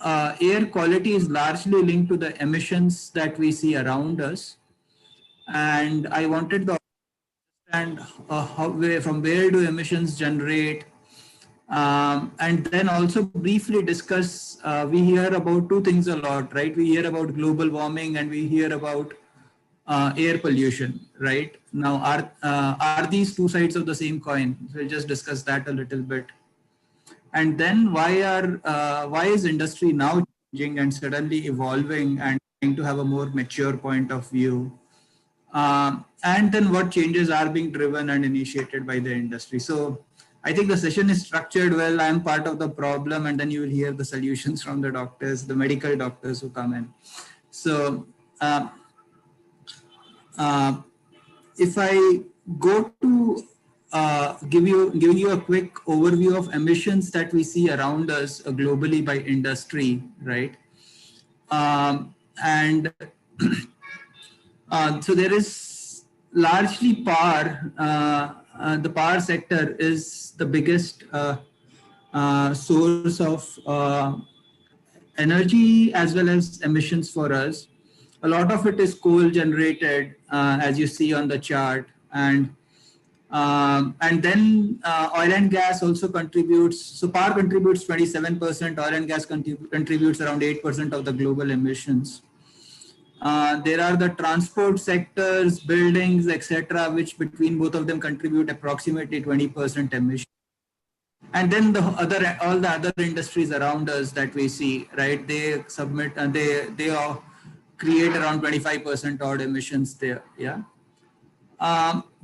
air quality is largely linked to the emissions that we see around us. And I wanted to understand from where do emissions generate, and then also briefly discuss, we hear about two things a lot, right? We hear about global warming and we hear about air pollution, right? Now, are these two sides of the same coin? So we'll just discuss that a little bit. And then why is industry now changing and suddenly evolving and trying to have a more mature point of view? And then what changes are being driven and initiated by the industry. So I think the session is structured well. I'm part of the problem, and then you will hear the solutions from the doctors, the medical doctors who come in. So if I go to giving you a quick overview of emissions that we see around us globally by industry, right? And so there is largely power. The power sector is the biggest source of energy as well as emissions for us. A lot of it is coal generated, as you see on the chart, and then oil and gas also contributes. So power contributes 27%, oil and gas contributes around 8% of the global emissions. There are the transport sectors, buildings, etc., which between both of them contribute approximately 20% emission. And then all the other industries around us that we see, right? They submit and they all create around 25% odd emissions there. Yeah.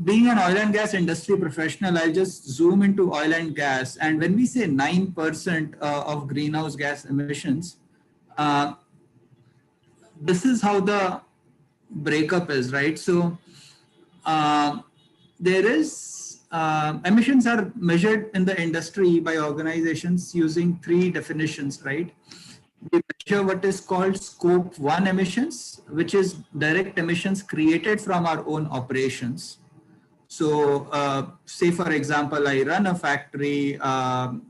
Being an oil and gas industry professional, I'll just zoom into oil and gas. And when we say 9% of greenhouse gas emissions, this is how the breakup is, right? So there is emissions are measured in the industry by organizations using three definitions, right? We measure what is called scope 1 emissions, which is direct emissions created from our own operations. So say for example, I run a factory or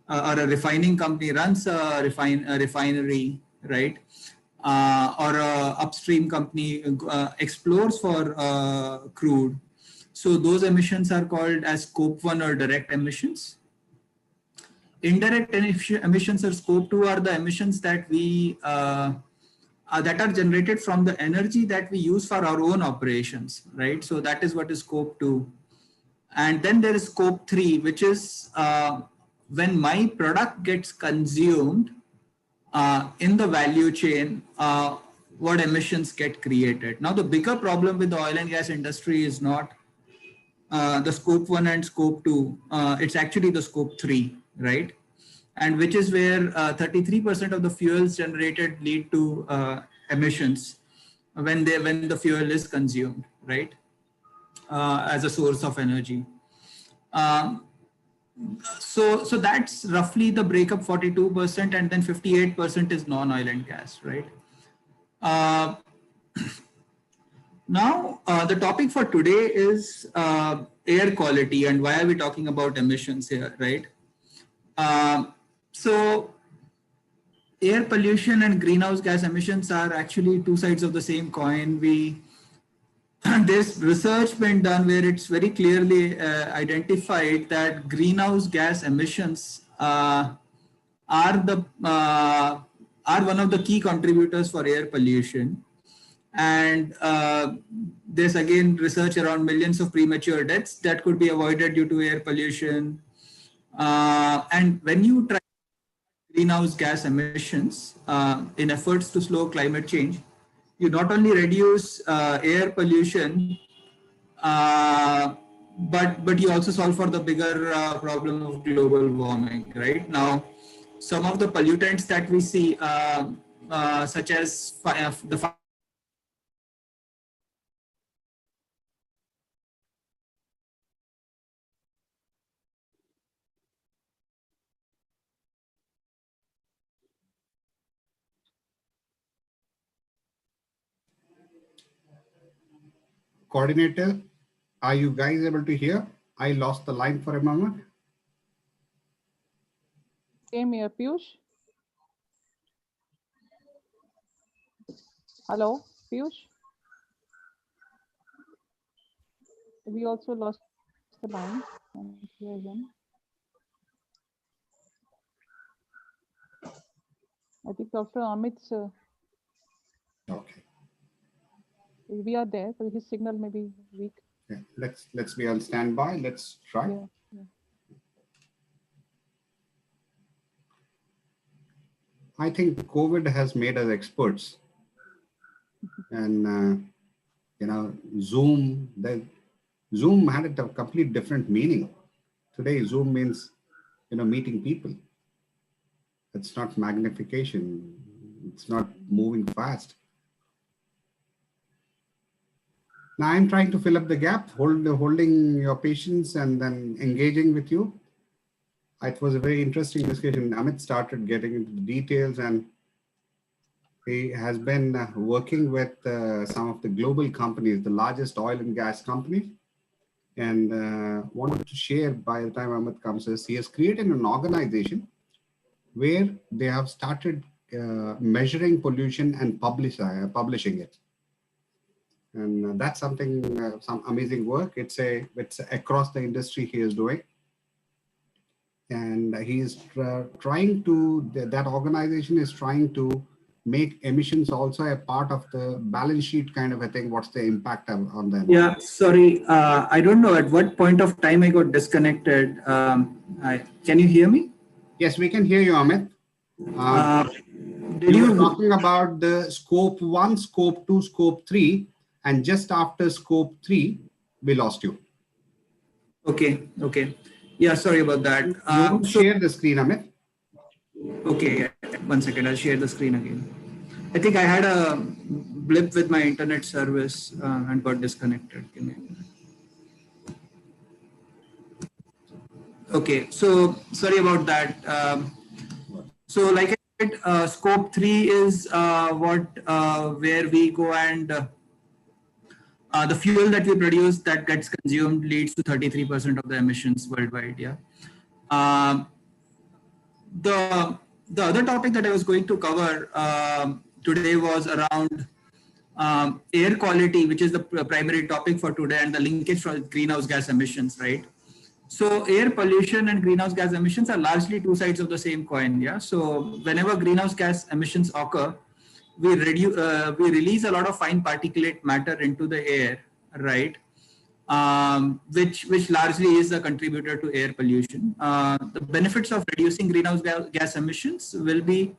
or a refining company runs a refinery, right? Or a upstream company explores for crude. So those emissions are called as scope 1 or direct emissions. Indirect emissions or scope 2 are the emissions that we that are generated from the energy that we use for our own operations, right? So that is what is scope 2. And then there is scope 3, which is when my product gets consumed in the value chain, what emissions get created. Now, the bigger problem with the oil and gas industry is not the scope 1 and scope 2. It's actually the scope 3, right? And which is where 33% of the fuels generated lead to emissions when the fuel is consumed, right? As a source of energy. So that's roughly the breakup, 42%, and then 58% is non-oil and gas, right? Now, the topic for today is air quality, and why are we talking about emissions here, right? So air pollution and greenhouse gas emissions are actually two sides of the same coin. There's research been done where it's very clearly identified that greenhouse gas emissions are one of the key contributors for air pollution. And there's again research around millions of premature deaths that could be avoided due to air pollution. And when you try greenhouse gas emissions in efforts to slow climate change, you not only reduce air pollution, but you also solve for the bigger problem of global warming, right? Now, some of the pollutants that we see, such as the Coordinator, are you guys able to hear? I lost the line for a moment. Same here, Piyush. Hello, Piyush. We also lost the line. Here again. I think Dr. Amit's, Okay. we are there, but his signal may be weak. Yeah. Let's be on standby. Let's try. Yeah, yeah. I think COVID has made us experts, and Zoom. Zoom had a complete different meaning. Today, Zoom means meeting people. It's not magnification. It's not moving fast. Now I'm trying to fill up the gap, holding your patience and then engaging with you. It was a very interesting discussion. Amit started getting into the details, and he has been working with some of the global companies, the largest oil and gas companies, and wanted to share by the time Amit comes, he has created an organization where they have started measuring pollution and publishing it. And that's something, some amazing work. It's across the industry he is doing. And he is trying to, that organization is trying to make emissions also a part of the balance sheet kind of a thing. What's the impact on them? Yeah, sorry. I don't know at what point of time I got disconnected. Can you hear me? Yes, we can hear you, Amit. Did you you were talking about the scope 1, scope 2, scope 3, and just after scope 3, we lost you. Okay. Yeah, sorry about that. You share the screen, Amit. Okay, 1 second. I'll share the screen again. I think I had a blip with my internet service and got disconnected. Okay, so sorry about that. So like I said, scope 3 is where we go and the fuel that we produce that gets consumed leads to 33% of the emissions worldwide. Yeah. The other topic that I was going to cover today was around air quality, which is the primary topic for today, and the linkage for greenhouse gas emissions, right? So air pollution and greenhouse gas emissions are largely two sides of the same coin. Yeah. So whenever greenhouse gas emissions occur, we release a lot of fine particulate matter into the air, right? Which largely is a contributor to air pollution. The benefits of reducing greenhouse gas emissions will be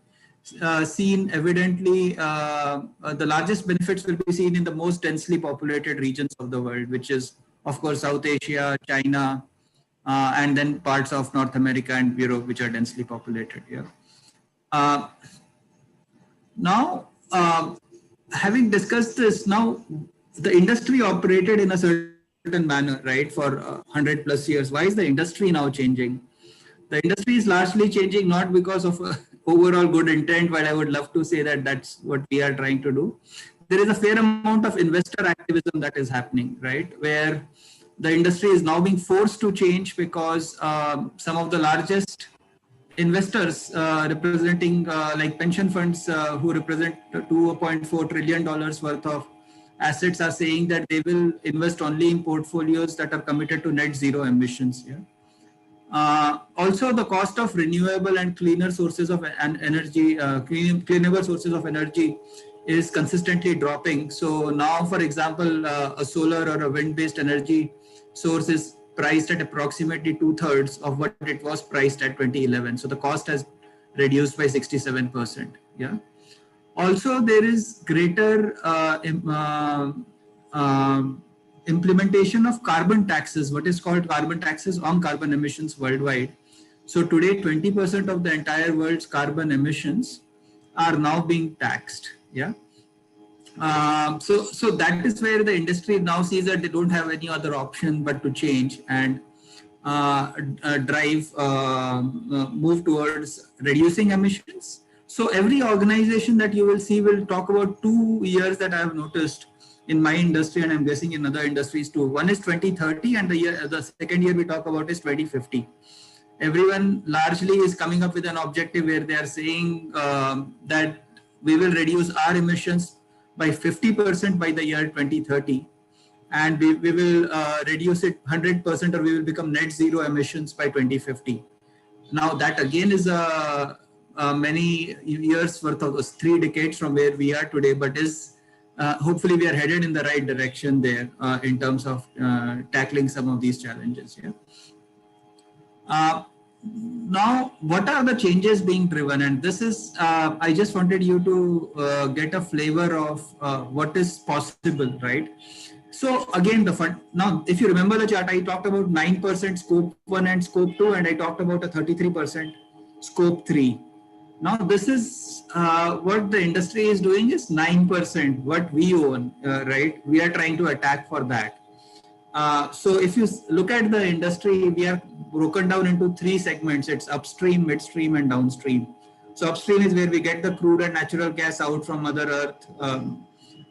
seen evidently. The largest benefits will be seen in the most densely populated regions of the world, which is, of course, South Asia, China, and then parts of North America and Europe, which are densely populated. Yeah. Now, having discussed this, now the industry operated in a certain manner, right, for 100 plus years. Why is the industry now changing? The industry is largely changing not because of overall good intent, while I would love to say that that's what we are trying to do. There is a fair amount of investor activism that is happening, right, where the industry is now being forced to change because some of the largest investors representing like pension funds who represent $2.4 trillion worth of assets are saying that they will invest only in portfolios that are committed to net zero emissions. Yeah. Also, the cost of renewable and cleaner sources of energy, cleanable sources of energy is consistently dropping. So now, for example, a solar or a wind-based energy source is priced at approximately 2/3 of what it was priced at 2011. So the cost has reduced by 67%. Yeah. Also, there is greater implementation of carbon taxes, what is called carbon taxes on carbon emissions worldwide. So today, 20% of the entire world's carbon emissions are now being taxed. Yeah. So that is where the industry now sees that they don't have any other option but to change and move towards reducing emissions. So every organization that you will see will talk about 2 years that I have noticed in my industry, and I'm guessing in other industries too. One is 2030, and the second year we talk about is 2050. everyone largely is coming up with an objective where they are saying that we will reduce our emissions by 50% by the year 2030, and we will reduce it 100%, or we will become net zero emissions by 2050. Now that again is many years worth of 3 decades from where we are today, but is hopefully we are headed in the right direction there in terms of tackling some of these challenges. Now, what are the changes being driven? And this is, I just wanted you to get a flavor of what is possible, right? So again, now, if you remember the chart, I talked about 9% scope 1 and scope 2, and I talked about a 33% scope 3. Now, this is what the industry is doing is 9%, what we own, right? We are trying to attack for that. So if you look at the industry, we are broken down into 3 segments. It's upstream, midstream, and downstream. So upstream is where we get the crude and natural gas out from Mother Earth.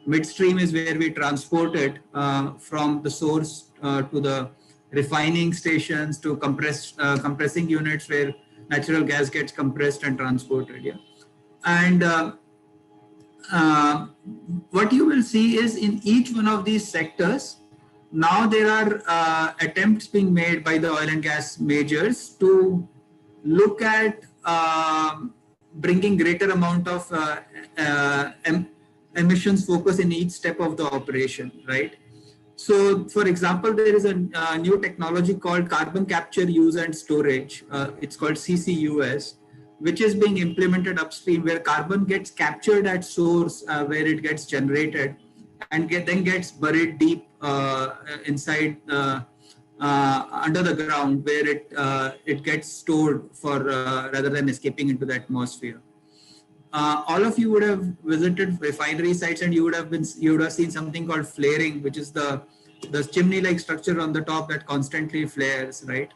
Midstream is where we transport it from the source to the refining stations, to compressing units where natural gas gets compressed and transported. Yeah. And what you will see is in each one of these sectors, now there are attempts being made by the oil and gas majors to look at bringing greater amount of emissions focus in each step of the operation, right? So, for example, there is a new technology called carbon capture, use and storage. It's called CCUS, which is being implemented upstream, where carbon gets captured at source, where it gets generated, and then gets buried deep inside under the ground, where it gets stored for rather than escaping into the atmosphere. All of you would have visited refinery sites, and you would have seen something called flaring, which is the chimney-like structure on the top that constantly flares, right?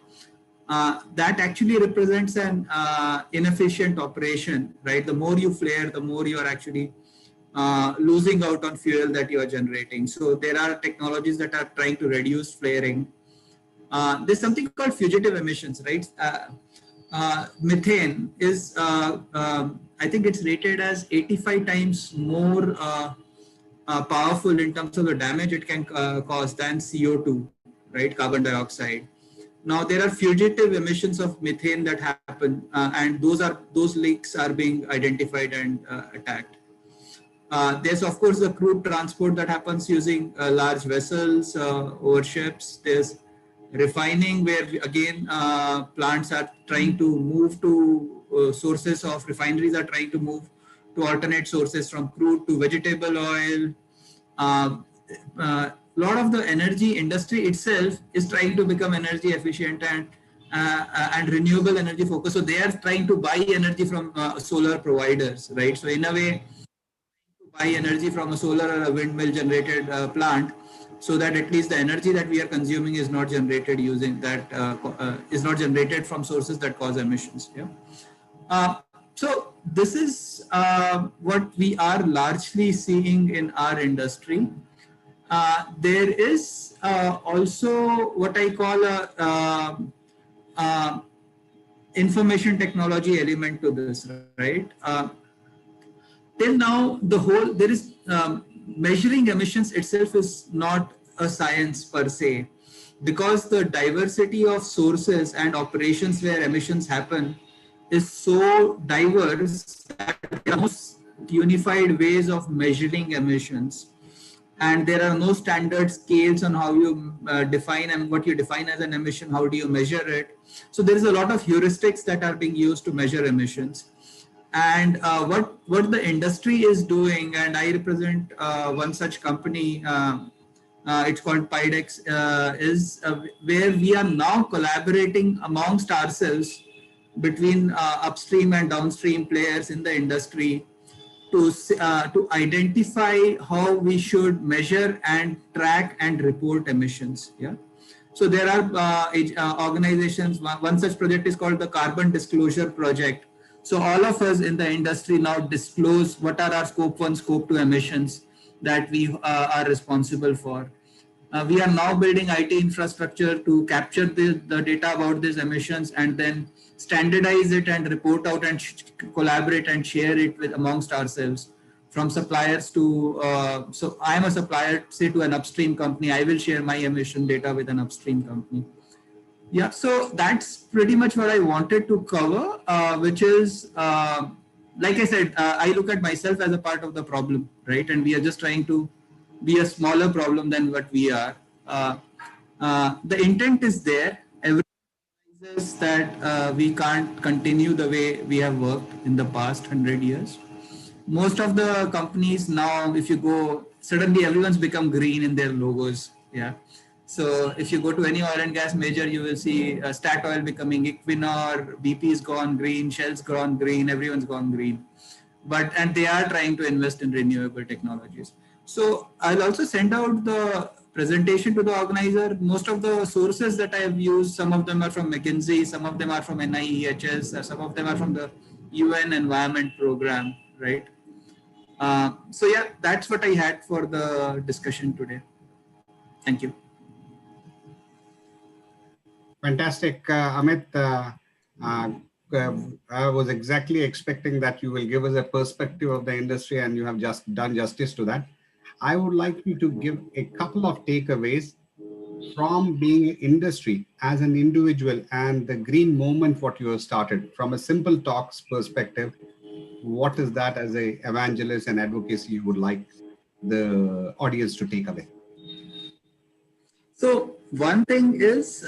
That actually represents an inefficient operation, right? The more you flare, the more you are actually losing out on fuel that you are generating. So there are technologies that are trying to reduce flaring. There's something called fugitive emissions, right? Methane is, I think it's rated as 85 times more powerful in terms of the damage it can cause than CO2, right? Carbon dioxide. Now there are fugitive emissions of methane that happen, and those leaks are being identified and attacked. There's of course the crude transport that happens using large vessels or ships. There's refining, where again plants are trying to move to sources of refineries are trying to move to alternate sources from crude to vegetable oil. A lot of the energy industry itself is trying to become energy efficient and renewable energy focused. So they are trying to buy energy from solar providers, right? So in a way, buy energy from a solar or a windmill generated plant, so that at least the energy that we are consuming is not generated using that is not generated from sources that cause emissions. Yeah. So this is what we are largely seeing in our industry. There is also what I call a information technology element to this, right? Till now, there is measuring emissions itself is not a science per se, because the diversity of sources and operations where emissions happen is so diverse that there are no unified ways of measuring emissions, and there are no standard scales on how you define and what you define as an emission, how do you measure it. So there is a lot of heuristics that are being used to measure emissions. And what the industry is doing, and I represent one such company, it's called Pidex, is where we are now collaborating amongst ourselves between upstream and downstream players in the industry to identify how we should measure and track and report emissions. Yeah. So there are organizations. One such project is called the Carbon Disclosure Project. So all of us in the industry now disclose what are our scope 1, scope 2 emissions that we are responsible for. We are now building IT infrastructure to capture the data about these emissions and then standardize it and report out and collaborate and share it with amongst ourselves from suppliers to, so I'm a supplier, say to an upstream company, I will share my emission data with an upstream company. Yeah, so that's pretty much what I wanted to cover, which is, like I said, I look at myself as a part of the problem, right? And we are just trying to be a smaller problem than what we are. The intent is there. Everyone realizes that we can't continue the way we have worked in the past 100 years. Most of the companies now, if you go, suddenly everyone's become green in their logos. Yeah. So if you go to any oil and gas major, you will see Statoil becoming Equinor, BP's gone green, Shell's gone green, everyone's gone green. And they are trying to invest in renewable technologies. So I'll also send out the presentation to the organizer. Most of the sources that I have used, some of them are from McKinsey, some of them are from NIEHS, some of them are from the UN Environment Program, right? So yeah, that's what I had for the discussion today. Thank you. Fantastic, Amit. I was exactly expecting that you will give us a perspective of the industry, and you have just done justice to that. I would like you to give a couple of takeaways from being industry as an individual and the green movement, what you have started from a simple talks perspective. What is that as a evangelist and advocacy you would like the audience to take away? So one thing is,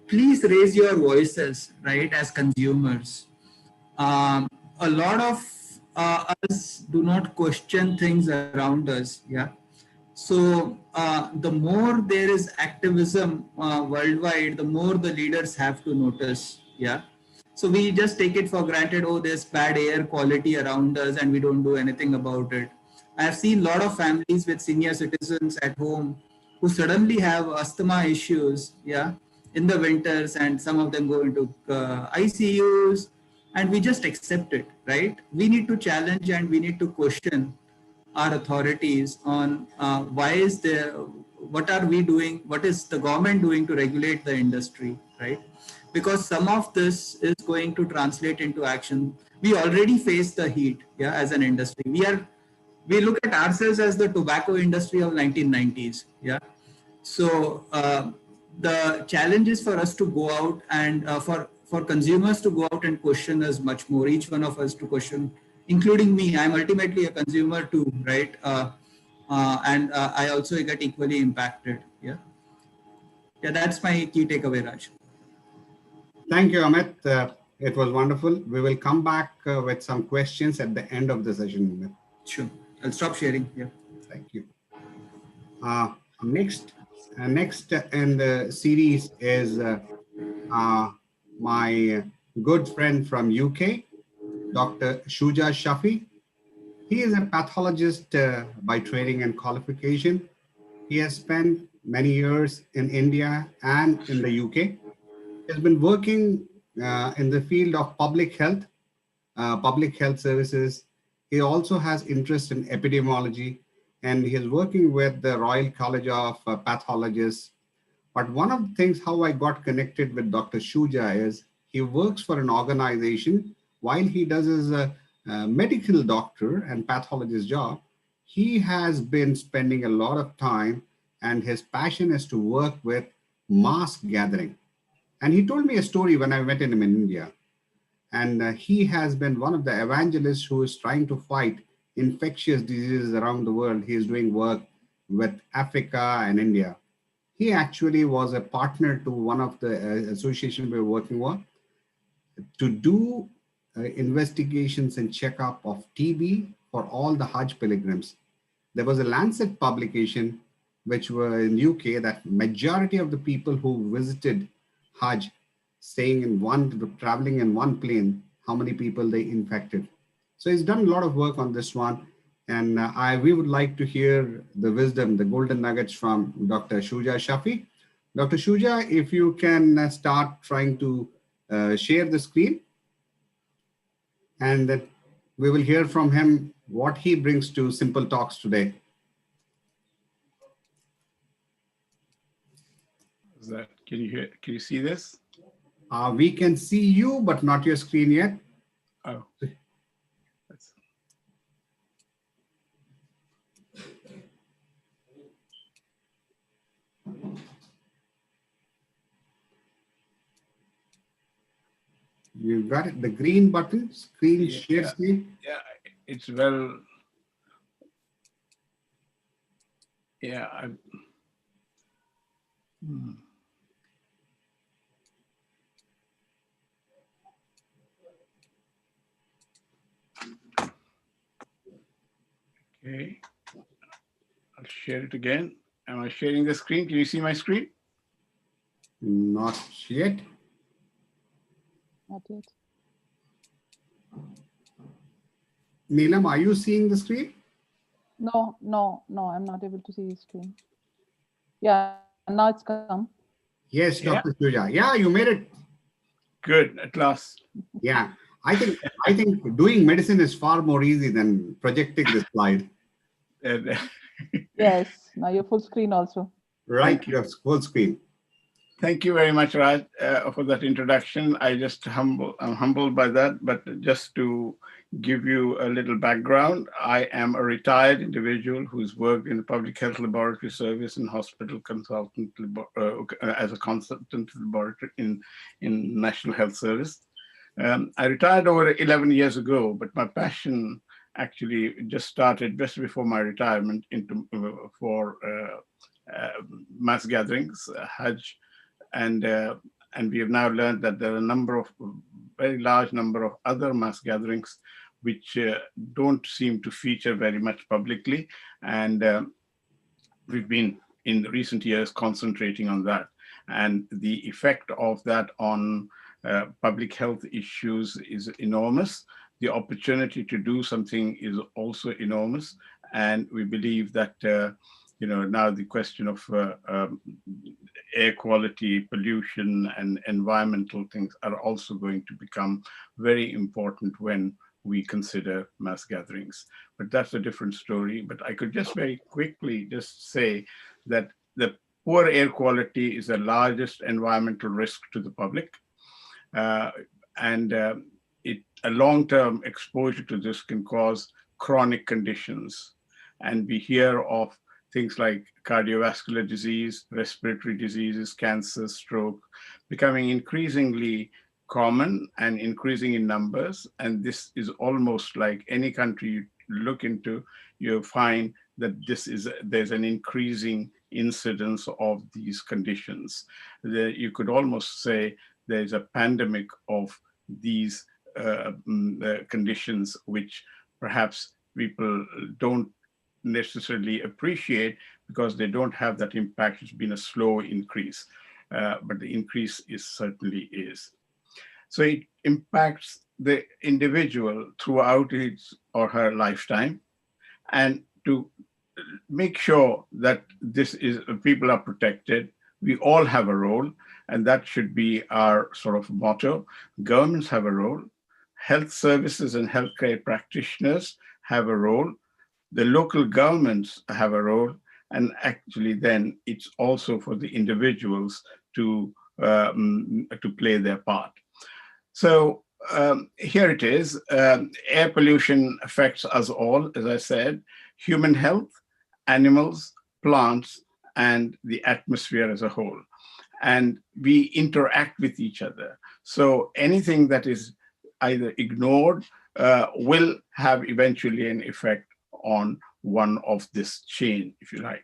please raise your voices, right, as consumers. A lot of us do not question things around us. Yeah. So the more there is activism worldwide, the more the leaders have to notice. Yeah. So we just take it for granted. Oh, there's bad air quality around us and we don't do anything about it. I've seen a lot of families with senior citizens at home who suddenly have asthma issues, yeah, in the winters, and some of them go into ICUs, and we just accept it, right? We need to challenge and we need to question our authorities on why is there, what are we doing, what is the government doing to regulate the industry, right? Because some of this is going to translate into action. We already face the heat, yeah, as an industry. We look at ourselves as the tobacco industry of 1990s, yeah. So the challenge is for us to go out and for consumers to go out and question us much more, each one of us to question, including me. I'm ultimately a consumer too, right? And I also get equally impacted. Yeah. Yeah, that's my key takeaway, Raj. Thank you, Amit. It was wonderful. We will come back with some questions at the end of the session, Amit. Sure. I'll stop sharing. Yeah. Thank you. Next in the series is my good friend from UK, Dr. Shuja Shafi. He is a pathologist by training and qualification. He has spent many years in India and in the UK. He has been working in the field of public health services. He also has interest in epidemiology, and he is working with the Royal College of Pathologists. But one of the things how I got connected with Dr. Shuja is he works for an organization while he does his medical doctor and pathologist job. He has been spending a lot of time, and his passion is to work with mass gathering. And he told me a story when I met him in India. And he has been one of the evangelists who is trying to fight infectious diseases around the world. He is doing work with Africa and India. He actually was a partner to one of the associations we were working with to do investigations and checkup of TB for all the Hajj pilgrims. There was a Lancet publication which were in UK that majority of the people who visited Hajj, traveling in one plane, how many people they infected. So he's done a lot of work on this one. And we would like to hear the wisdom, the golden nuggets from Dr. Shuja Shafi. Dr. Shuja, if you can start trying to share the screen, and that we will hear from him what he brings to Simple Talks today. Is that, can you hear, can you see this? We can see you, but not your screen yet. Oh. You got it, the green button, screen, Yeah, share screen. Yeah, it's well. Yeah. Okay. I'll share it again. Am I sharing the screen? Can you see my screen? Not yet. Not yet. Neelam, are you seeing the screen? No, I'm not able to see the screen. Yeah, now it's come. Yes, Yeah. Dr. Shuja. Yeah, you made it. Good, at last. Yeah, I think doing medicine is far more easy than projecting the slide. And, Yes, now you're full screen also. Right, Thank you. your full screen. Thank you very much, Raj, for that introduction. I'm humbled by that, but just to give you a little background, I am a retired individual who's worked in the public health laboratory service and hospital consultant as a consultant laboratory in National Health Service. I retired over 11 years ago, but my passion actually just started just before my retirement for mass gatherings, Hajj. And we have now learned that there are very large number of other mass gatherings which don't seem to feature very much publicly. And we've been in recent years concentrating on that. And the effect of that on public health issues is enormous. The opportunity to do something is also enormous. And we believe that now the question of air quality, pollution, and environmental things are also going to become very important when we consider mass gatherings. But that's a different story. But I could just very quickly just say that the poor air quality is the largest environmental risk to the public. A long-term exposure to this can cause chronic conditions. And we hear of things like cardiovascular disease, respiratory diseases, cancer, stroke, becoming increasingly common and increasing in numbers. And this is almost like any country you look into, you find that there's an increasing incidence of these conditions. You could almost say there's a pandemic of these conditions, which perhaps people don't necessarily appreciate because they don't have that impact. It's been a slow increase, but the increase certainly is. So it impacts the individual throughout his or her lifetime. And to make sure that people are protected, we all have a role, and that should be our sort of motto. Governments have a role. Health services and healthcare practitioners have a role. The local governments have a role, and actually then it's also for the individuals to play their part. So here it is. Air pollution affects us all, as I said, human health, animals, plants, and the atmosphere as a whole. And we interact with each other. So anything that is either ignored will have eventually an effect on one of this chain, if you like.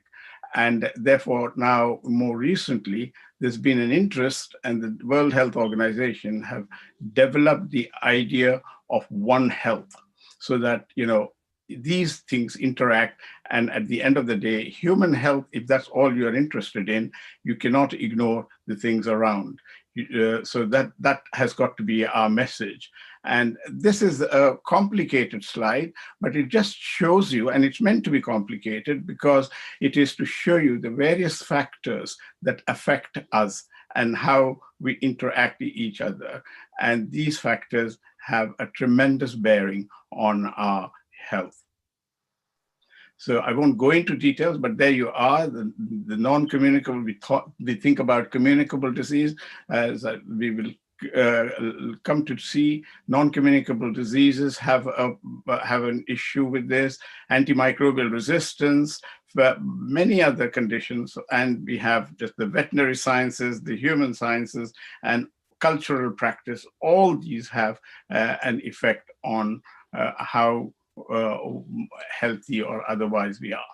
And therefore, now more recently, there's been an interest, and the World Health Organization have developed the idea of One Health, so that these things interact. And at the end of the day, human health, if that's all you're interested in, you cannot ignore the things around. So that has got to be our message. And this is a complicated slide, but it just shows you, and it's meant to be complicated because it is to show you the various factors that affect us and how we interact with each other. And these factors have a tremendous bearing on our health. So I won't go into details, but there you are, the non-communicable. We think about communicable disease, as we will come to see. Non-communicable diseases have an issue with this, antimicrobial resistance, many other conditions, and we have just the veterinary sciences, the human sciences, and cultural practice. All these have an effect on how healthy or otherwise we are.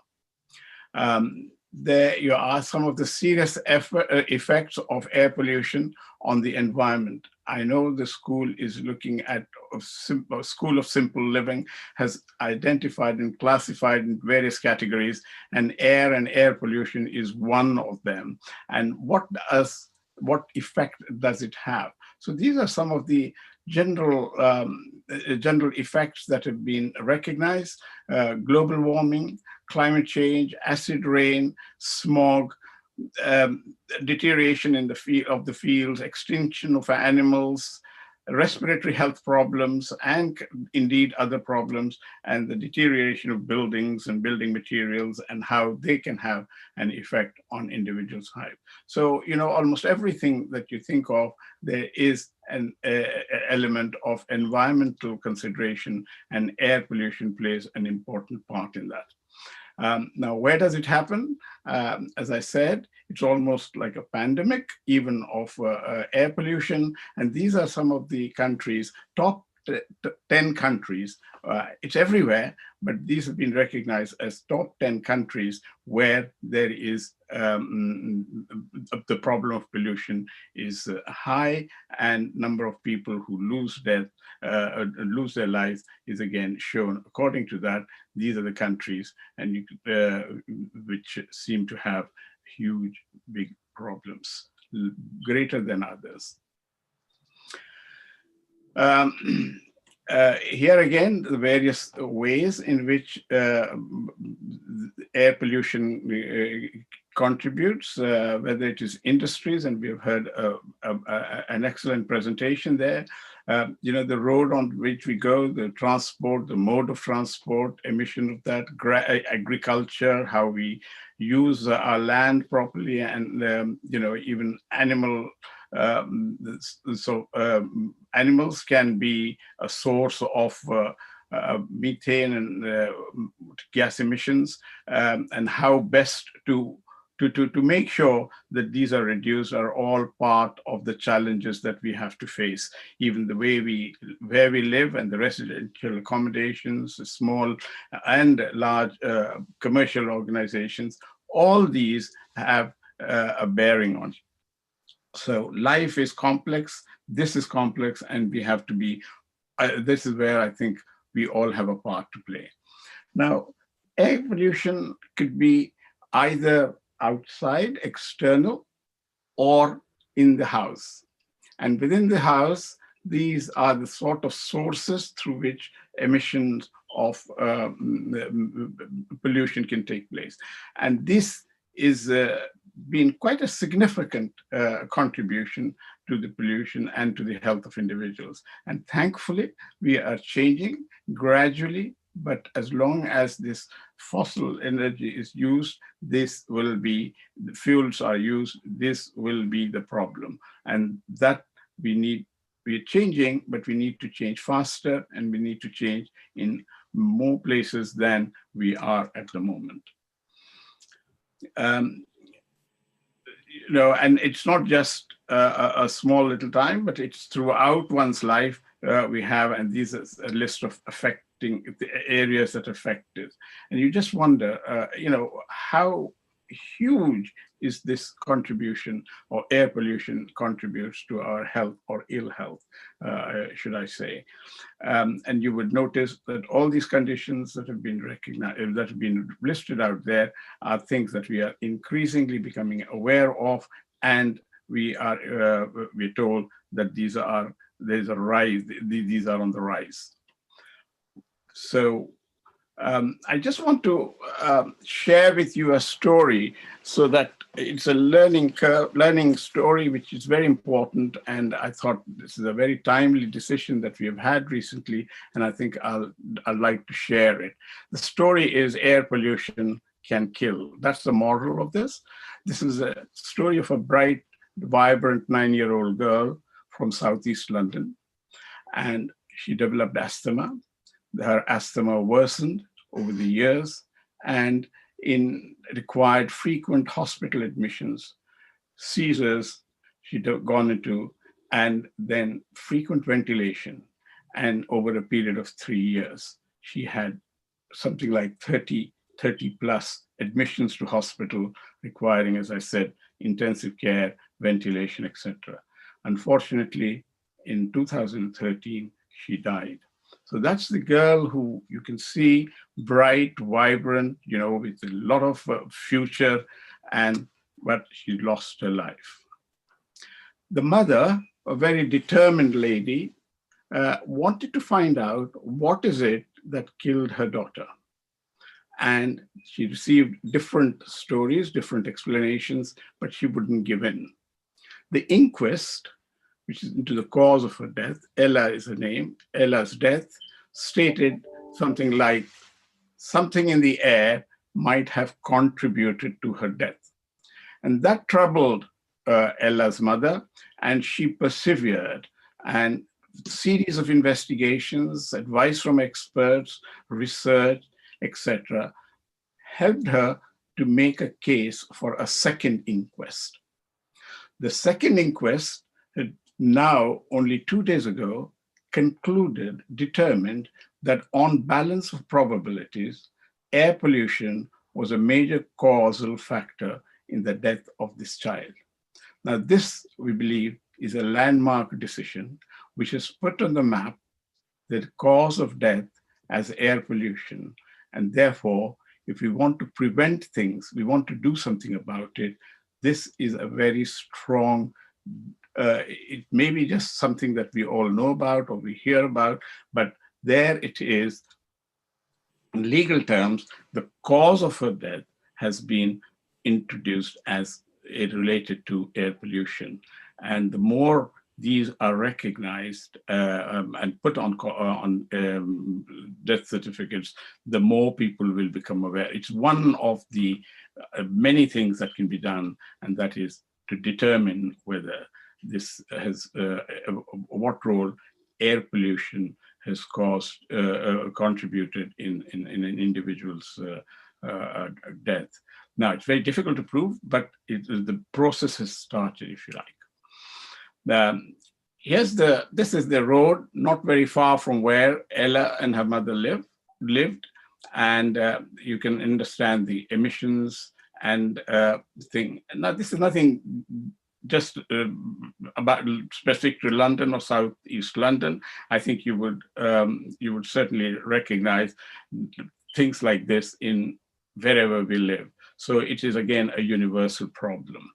There you are, some of the serious effects of air pollution on the environment. I know the school is looking at a School of Simple Living has identified and classified in various categories, and air pollution is one of them. And what effect does it have? So these are some of the general effects that have been recognized: global warming, climate change, acid rain, smog, deterioration in the fields, extinction of animals, respiratory health problems, and indeed other problems, and the deterioration of buildings and building materials, and how they can have an effect on individuals' life. So, almost everything that you think of, there is an element of environmental consideration, and air pollution plays an important part in that. Now, where does it happen? As I said, it's almost like a pandemic, even of air pollution. And these are some of the countries, top 10 countries. It's everywhere, but these have been recognized as top 10 countries where there is the problem of pollution is high, and number of people who lose their lives is again shown. According to that, these are the countries and which seem to have huge, big problems, greater than others. Here again, the various ways in which air pollution contributes, whether it is industries, and we have heard an excellent presentation there. The road on which we go, the transport, the mode of transport, emission of that, agriculture, how we use our land properly, and even animal. Animals can be a source of methane and gas emissions, and how best to make sure that these are reduced are all part of the challenges that we have to face. Even the way where we live, and the residential accommodations, small and large commercial organizations, all these have a bearing on it. So life is complex, this is complex, and we have to be, this is where I think we all have a part to play. Now, air pollution could be either outside, external, or in the house. And within the house, these are the sort of sources through which emissions of pollution can take place. And this is been quite a significant contribution to the pollution and to the health of individuals. And thankfully, we are changing gradually, but as long as this fossil energy is used, this will be, the fuels are used, this will be the problem. And that we're changing, but we need to change faster, and we need to change in more places than we are at the moment. And it's not just a small little time, but it's throughout one's life we have, and these are a list of affecting the areas that affect it. And you just wonder, how huge is this contribution, or air pollution contributes to our health, or ill health, should I say. And you would notice that all these conditions that have been recognized, that have been listed out there, are things that we are increasingly becoming aware of, and we're told that there's a rise, these are on the rise. So I just want to share with you a story so that it's a learning story, which is very important. And I thought this is a very timely decision that we have had recently. And I think I'd like to share it. The story is air pollution can kill. That's the moral of this. This is a story of a bright, vibrant 9-year-old girl from Southeast London. And she developed asthma. Her asthma worsened over the years and required frequent hospital admissions, seizures she'd gone into, and then frequent ventilation. And over a period of 3 years, she had something like 30 plus admissions to hospital, requiring, as I said, intensive care, ventilation, etc. Unfortunately, in 2013, she died. So that's the girl who you can see, bright, vibrant, with a lot of future, but she lost her life. The mother, a very determined lady, wanted to find out what is it that killed her daughter. And she received different stories, different explanations, but she wouldn't give in. The inquest, which is into the cause of her death, Ella is her name, Ella's death, stated something like, something in the air might have contributed to her death. And that troubled Ella's mother, and she persevered. And a series of investigations, advice from experts, research, etc., helped her to make a case for a second inquest. The second inquest had now, only 2 days ago, determined that on balance of probabilities, air pollution was a major causal factor in the death of this child. Now this, we believe, is a landmark decision which has put on the map the cause of death as air pollution. And therefore, if we want to prevent things, we want to do something about it, this is a very strong, it may be just something that we all know about or we hear about, but there it is. In legal terms, the cause of her death has been introduced as related to air pollution. And the more these are recognized and put on death certificates, the more people will become aware. It's one of the many things that can be done, and that is to determine whether this has, what role air pollution has contributed in an individual's death. Now, it's very difficult to prove, but the process has started, if you like. This is the road, not very far from where Ella and her mother lived, and you can understand the emissions and thing. Now, this is nothing just about specific to London or Southeast London. I think you would certainly recognize things like this in wherever we live. So it is again a universal problem.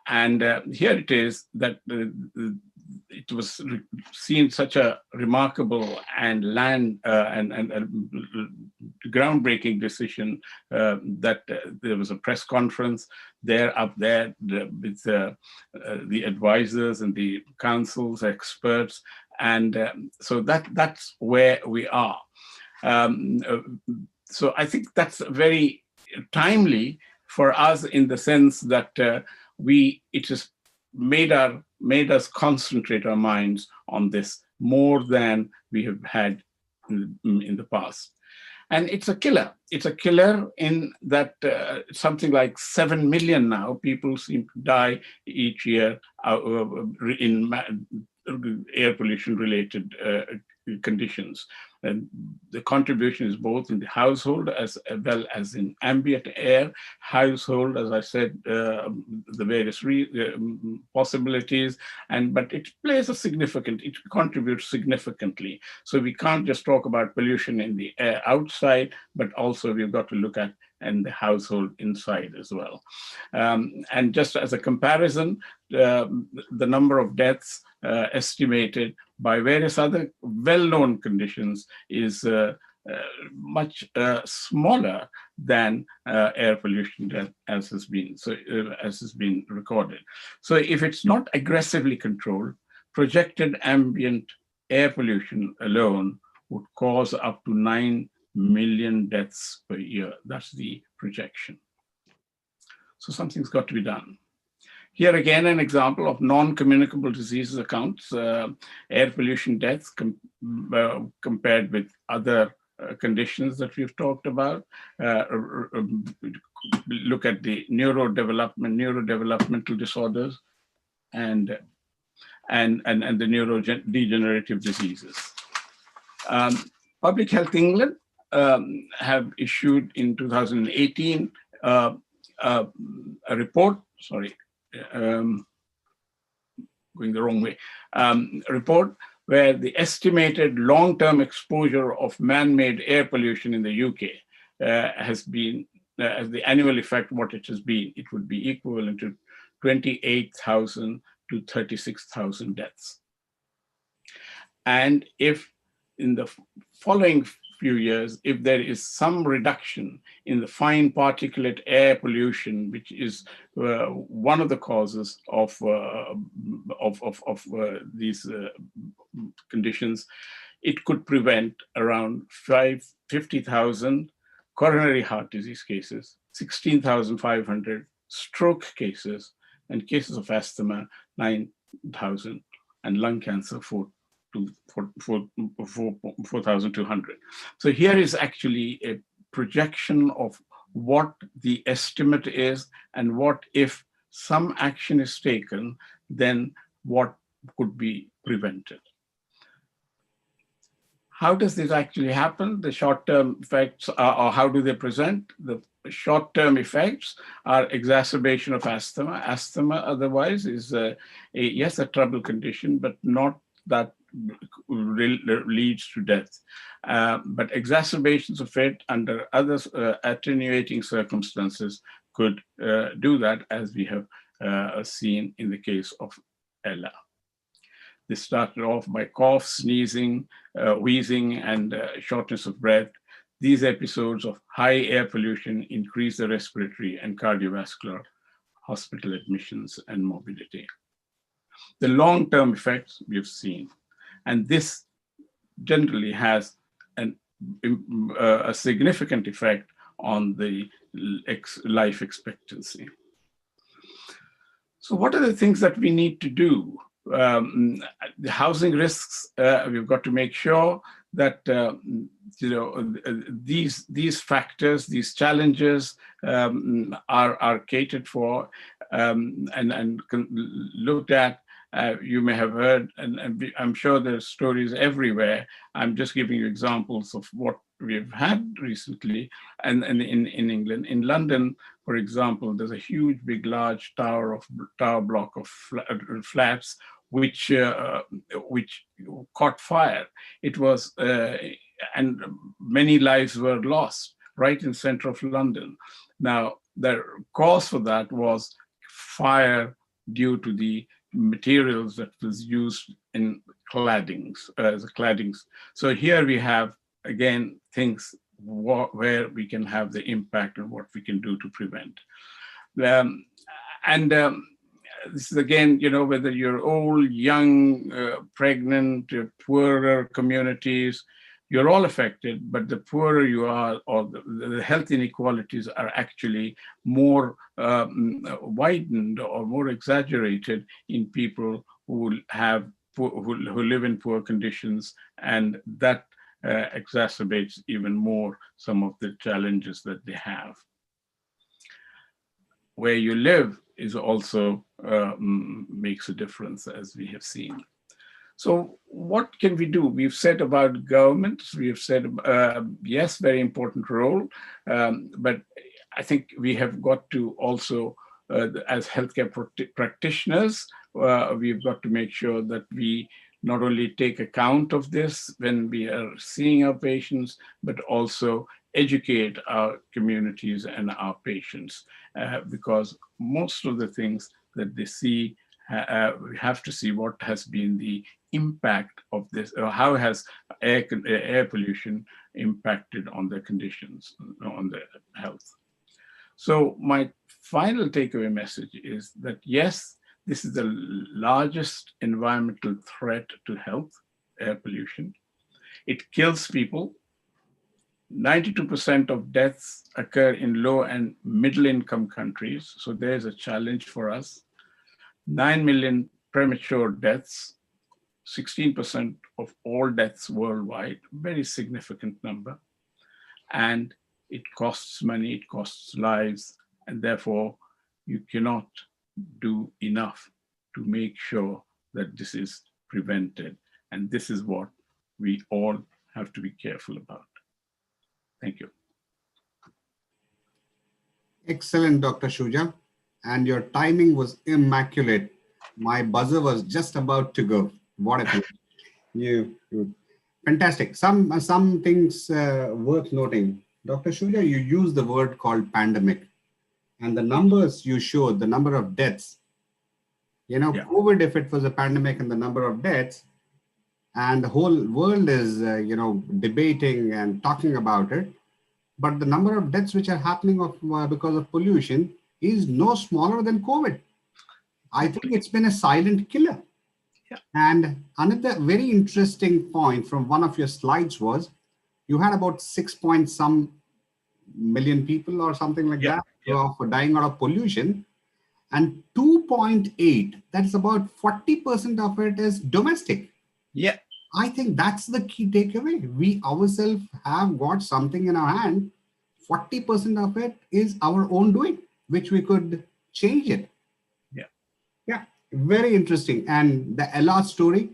And here it is that it was seen such a remarkable and groundbreaking decision that there was a press conference up there with the advisors and the councils, experts, and so that's where we are. So I think that's very timely for us in the sense that it has made us concentrate our minds on this more than we have had in the past. And it's a killer. It's a killer in that something like 7 million now people seem to die each year in air pollution related conditions. And the contribution is both in the household as well as in ambient air. Household, as I said, the various possibilities, but it contributes significantly. So we can't just talk about pollution in the air outside, but also we've got to look at and the household inside as well. And just as a comparison, the number of deaths estimated by various other well-known conditions is much smaller than air pollution death as has been recorded. So if it's not aggressively controlled, projected ambient air pollution alone would cause up to 9 million deaths per year. That's the projection. So something's got to be done. Here again, an example of non-communicable diseases accounts, air pollution deaths compared with other conditions that we've talked about. Look at the neurodevelopmental disorders and the neurodegenerative diseases. Public Health England have issued in 2018 a report, going the wrong way, a report where the estimated long-term exposure of man-made air pollution in the UK has been, as the annual effect, what it has been, it would be equivalent to 28,000 to 36,000 deaths. And if in the following few years, if there is some reduction in the fine particulate air pollution, which is one of the causes of these conditions, it could prevent around 50,000 coronary heart disease cases, 16,500 stroke cases, and cases of asthma, 9,000, and lung cancer, 4,200. So here is actually a projection of what the estimate is, and what if some action is taken, then what could be prevented. How does this actually happen? The short-term effects are, or how do they present? The short-term effects are exacerbation of asthma. Asthma otherwise is yes, a trouble condition, but not that leads to death. But exacerbations of it under other attenuating circumstances could do that, as we have seen in the case of Ella. This started off by cough, sneezing, wheezing, and shortness of breath. These episodes of high air pollution increase the respiratory and cardiovascular hospital admissions and morbidity. The long-term effects we've seen, and this generally has a significant effect on the life expectancy. So what are the things that we need to do? The housing risks, we've got to make sure that these factors, these challenges are catered for and looked at. You may have heard, and I'm sure there's stories everywhere. I'm just giving you examples of what we've had recently, and in England. In London, for example, there's a huge, big, large tower block of flats which caught fire. It was, and many lives were lost right in center of London. Now, the cause for that was fire due to the materials that was used in claddings, as claddings. So here we have, again, things where we can have the impact and what we can do to prevent. This is again, whether you're old, young, pregnant, poorer communities, you're all affected, but the poorer you are, or the health inequalities are actually more widened or more exaggerated in people who live in poor conditions, and that exacerbates even more some of the challenges that they have. Where you live is also makes a difference, as we have seen. So what can we do? We've said about governments, we've said, yes, very important role, but I think we have got to also, as healthcare practitioners, we've got to make sure that we not only take account of this when we are seeing our patients, but also educate our communities and our patients, because most of the things that they see, we have to see what has been the impact of this, or how has air pollution impacted on their conditions, on their health. So my final takeaway message is that yes, this is the largest environmental threat to health, air pollution. It kills people. 92% of deaths occur in low and middle income countries. So there's a challenge for us. 9 million premature deaths, 16% of all deaths worldwide, very significant number. And it costs money, it costs lives, and therefore you cannot do enough to make sure that this is prevented. And this is what we all have to be careful about. Thank you. Excellent, Dr. Shuja. And your timing was immaculate. My buzzer was just about to go. What a thing. You fantastic. Some things worth noting. Dr. Shuja, you used the word called pandemic. And the numbers you showed, the number of deaths, you know, Yeah. COVID, if it was a pandemic and the number of deaths, and the whole world is, you know, debating and talking about it. But the number of deaths which are happening because of pollution is no smaller than COVID. I think it's been a silent killer. Yeah. And another very interesting point from one of your slides was you had about 6 point some million people or something like Yeah. that Yeah. who are dying out of pollution. And 2.8, that's about 40% of it is domestic. Yeah. I think that's the key takeaway. We ourselves have got something in our hand. 40% of it is our own doing, which we could change it. Yeah. Yeah, very interesting. And the Ella story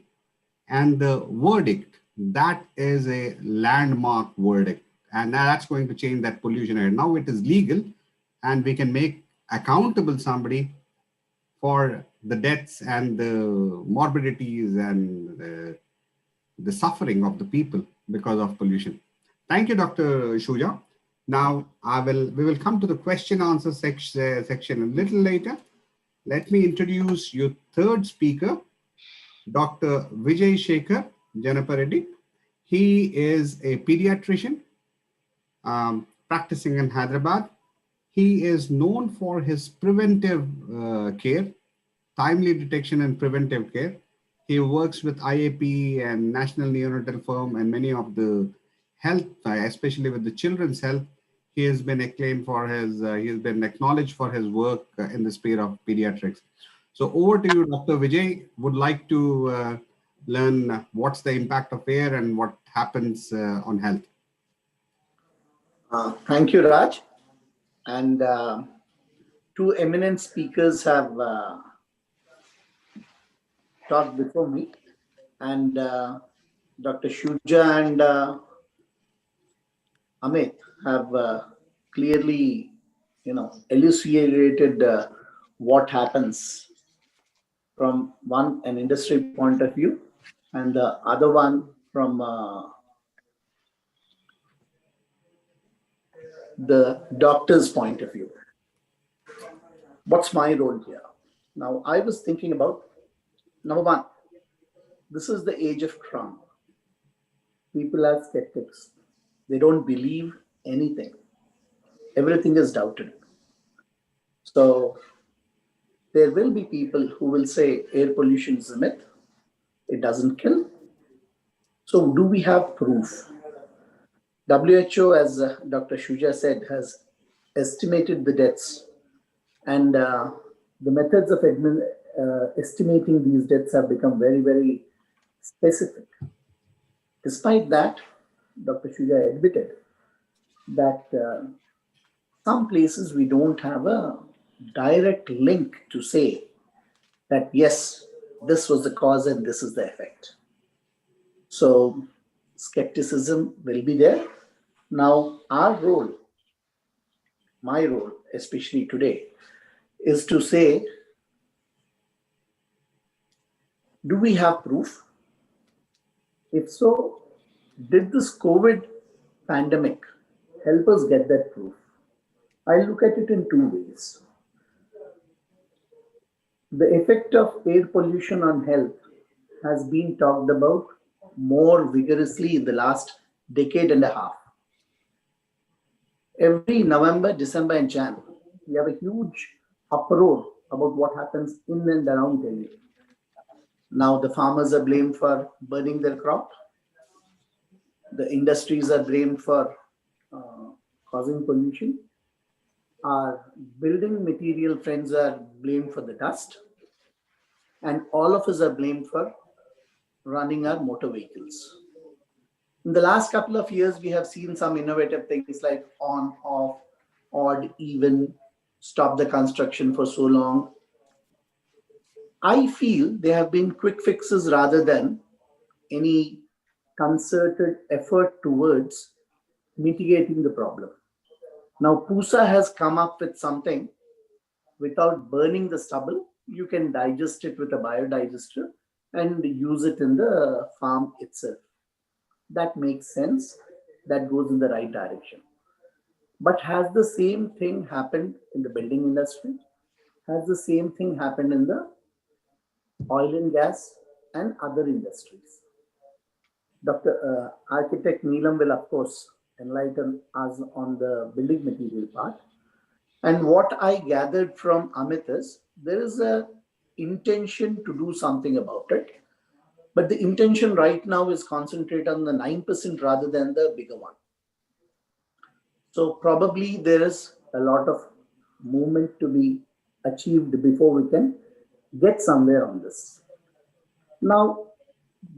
and the verdict, that is a landmark verdict. And that's going to change that pollution area. Now it is legal and we can make accountable somebody for the deaths and the morbidities and the suffering of the people because of pollution. Thank you, Dr. Shuja. Now we will come to the question answer section a little later. Let me introduce your third speaker, Dr. Vijay Shekhar Janapareddy. He is a pediatrician practicing in Hyderabad. He is known for his preventive care, timely detection and preventive care. He works with IAP and National Neonatal Firm and many of the health, especially with the children's health. He has been acclaimed for his, he has been acknowledged for his work in the sphere of pediatrics. So over to you, Dr. Vijay. Would like to learn what's the impact of air and what happens on health. Thank you, Raj. And two eminent speakers have talked before me, and Dr. Shuja and Amit have clearly, elucidated what happens from an industry point of view, and the other one from the doctor's point of view. What's my role here? Now, I was thinking about, number one, this is the age of Trump. People are skeptics. They don't believe anything. Everything is doubted. So there will be people who will say air pollution is a myth. It doesn't kill. So do we have proof? WHO, as Dr. Shuja said, has estimated the deaths, and the methods of estimating these deaths have become very, very specific. Despite that, Dr. Shuja admitted that some places we don't have a direct link to say that, yes, this was the cause and this is the effect. So skepticism will be there. Now, our role, my role, especially today, is to say, do we have proof? If so, did this COVID pandemic help us get that proof? I look at it in two ways. The effect of air pollution on health has been talked about more vigorously in the last decade and a half. Every November, December, and Jan, we have a huge uproar about what happens in and around Delhi. Now the farmers are blamed for burning their crop. The industries are blamed for causing pollution. Our building material friends are blamed for the dust. And all of us are blamed for running our motor vehicles. In the last couple of years, we have seen some innovative things like on, off, odd, even, stop the construction for so long. I feel they have been quick fixes rather than any concerted effort towards mitigating the problem. Now, PUSA has come up with something without burning the stubble. You can digest it with a biodigester and use it in the farm itself. That makes sense. That goes in the right direction. But has the same thing happened in the building industry? Has the same thing happened in the oil and gas and other industries? Dr. Architect Neelam will, of course, enlighten us on the building material part. And what I gathered from Amit is there is a intention to do something about it. But the intention right now is concentrate on the 9% rather than the bigger one. So probably there is a lot of movement to be achieved before we can get somewhere on this. Now,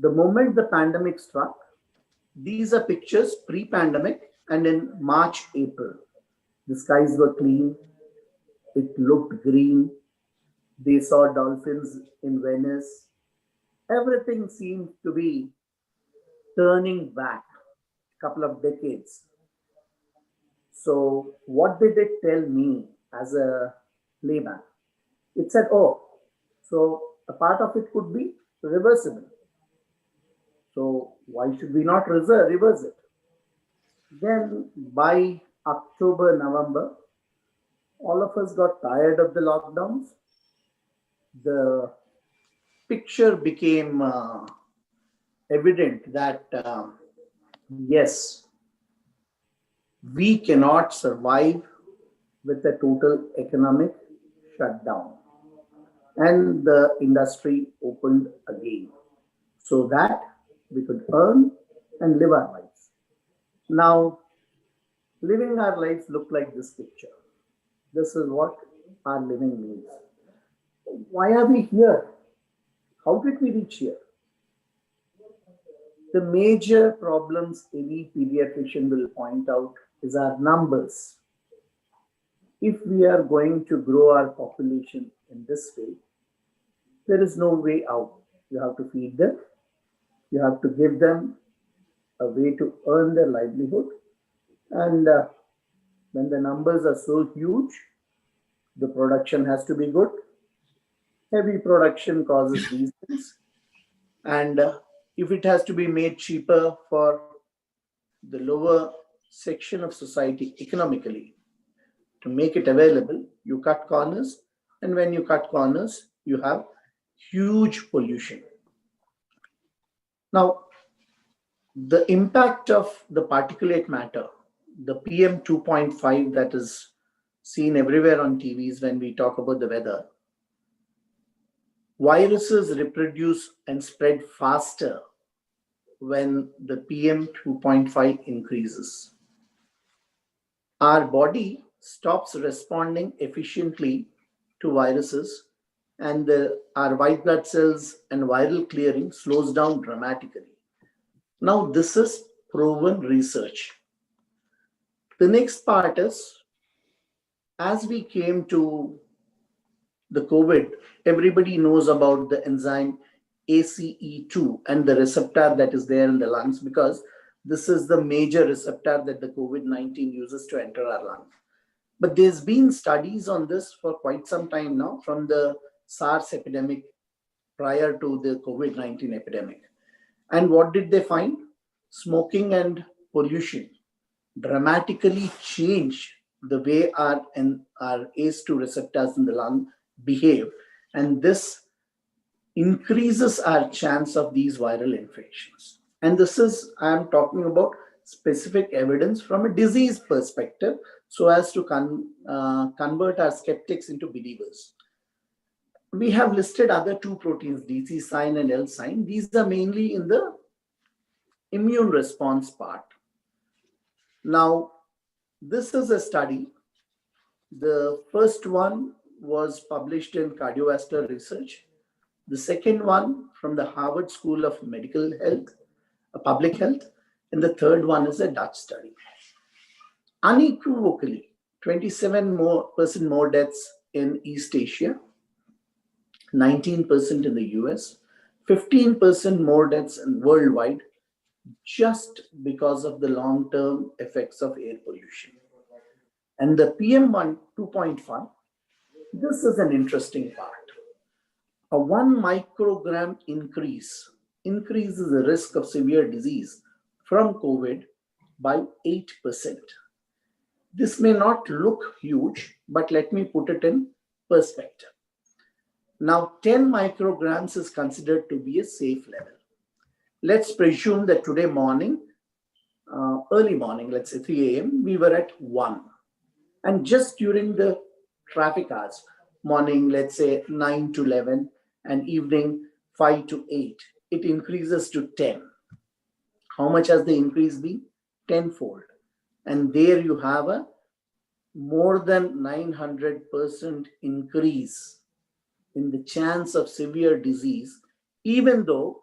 the moment the pandemic struck, these are pictures pre-pandemic and in March, April. The skies were clean. It looked green. They saw dolphins in Venice. Everything seemed to be turning back a couple of decades. So what did it tell me as a layman? It said, oh, so a part of it could be reversible. So why should we not reverse it? Then by October, November, all of us got tired of the lockdowns. The picture became evident that yes, we cannot survive with a total economic shutdown. And the industry opened again so that we could earn and live our lives. Now, living our lives look like this picture. This is what our living means. Why are we here? How did we reach here? The major problems any pediatrician will point out is our numbers. If we are going to grow our population in this way, there is no way out. You have to feed them. You have to give them a way to earn their livelihood. And when the numbers are so huge, the production has to be good. Heavy production causes these things. And if it has to be made cheaper for the lower section of society economically, to make it available, you cut corners. And when you cut corners, you have huge pollution. Now, the impact of the particulate matter, the PM 2.5 that is seen everywhere on TVs when we talk about the weather, viruses reproduce and spread faster when the PM 2.5 increases. Our body stops responding efficiently to viruses, and our white blood cells and viral clearing slows down dramatically. Now, this is proven research. The next part is, as we came to the COVID, everybody knows about the enzyme ACE2 and the receptor that is there in the lungs, because this is the major receptor that the COVID-19 uses to enter our lungs. But there's been studies on this for quite some time now, from the SARS epidemic prior to the COVID-19 epidemic. And what did they find? Smoking and pollution dramatically change the way our ACE2 receptors in the lung behave. And this increases our chance of these viral infections. And this is, I am talking about specific evidence from a disease perspective, so as to convert our skeptics into believers. We have listed other two proteins, DC sign and L sign. These are mainly in the immune response part. Now, this is a study. The first one was published in Cardiovascular Research. The second one from the Harvard School of Medical Health, Public Health, and the third one is a Dutch study. Unequivocally, 27% more deaths in East Asia, 19% in the US, 15% more deaths worldwide, just because of the long-term effects of air pollution. And the PM1 2.5, this is an interesting part. A 1 microgram increases the risk of severe disease from COVID by 8%. This may not look huge, but let me put it in perspective. Now, 10 micrograms is considered to be a safe level. Let's presume that today morning, early morning, let's say 3 a.m., we were at 1. And just during the traffic hours, morning, let's say 9 to 11, and evening 5 to 8, it increases to 10. How much has the increase been? Tenfold. And there you have a more than 900% increase in the chance of severe disease, even though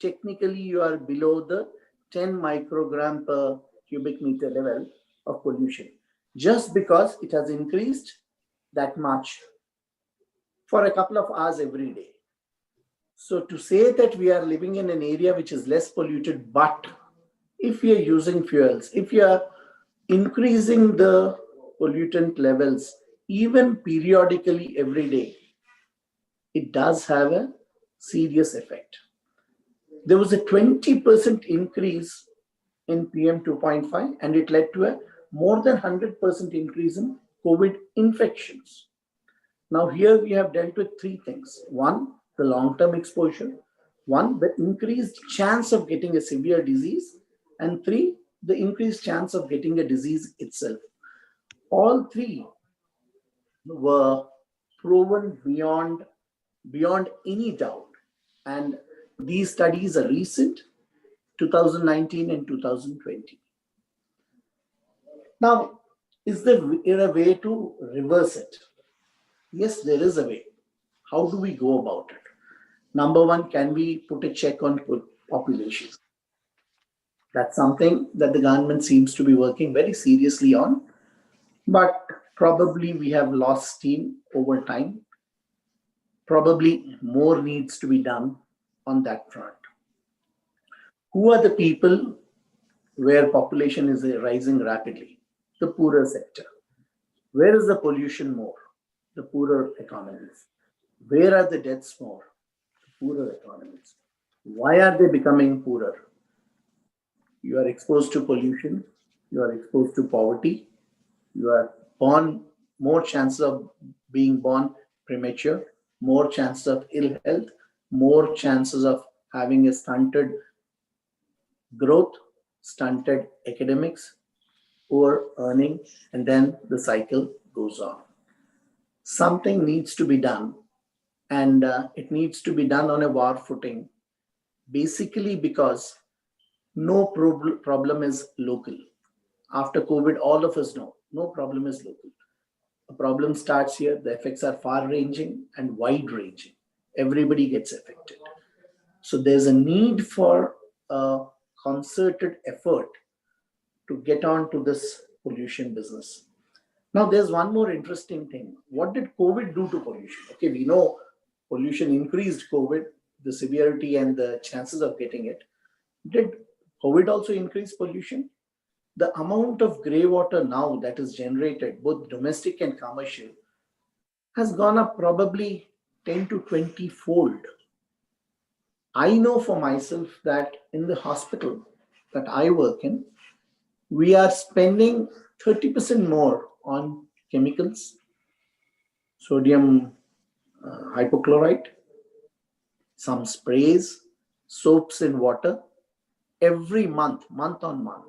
technically you are below the 10 microgram per cubic meter level of pollution, just because it has increased that much for a couple of hours every day. So to say that we are living in an area which is less polluted, but if we are using fuels, if you are increasing the pollutant levels even periodically every day, it does have a serious effect. There was a 20% increase in PM 2.5, and it led to a more than 100% increase in COVID infections. Now here we have dealt with three things. One, the long-term exposure. One, the increased chance of getting a severe disease. And three, the increased chance of getting a disease itself. All three were proven beyond any doubt. And these studies are recent, 2019 and 2020. Now, is there a way to reverse it? Yes, there is a way. How do we go about it? Number one, can we put a check on population? That's something that the government seems to be working very seriously on, but probably we have lost steam over time. Probably more needs to be done on that front. Who are the people where population is rising rapidly? The poorer sector. Where is the pollution more? The poorer economies. Where are the deaths more? The poorer economies. Why are they becoming poorer? You are exposed to pollution, you are exposed to poverty, you are born, more chances of being born premature, more chances of ill health, more chances of having a stunted growth, stunted academics, poor earning, and then the cycle goes on. Something needs to be done, and it needs to be done on a war footing, basically because no problem is local. After COVID, all of us know, no problem is local. A problem starts here, the effects are far-ranging and wide-ranging. Everybody gets affected. So there's a need for a concerted effort to get on to this pollution business. Now, there's one more interesting thing. What did COVID do to pollution? Okay, we know pollution increased COVID, the severity and the chances of getting it. Did COVID also increase pollution? The amount of grey water now that is generated, both domestic and commercial, has gone up probably 10 to 20 fold. I know for myself that in the hospital that I work in, we are spending 30% more on chemicals, sodium hypochlorite, some sprays, soaps in water every month, month on month.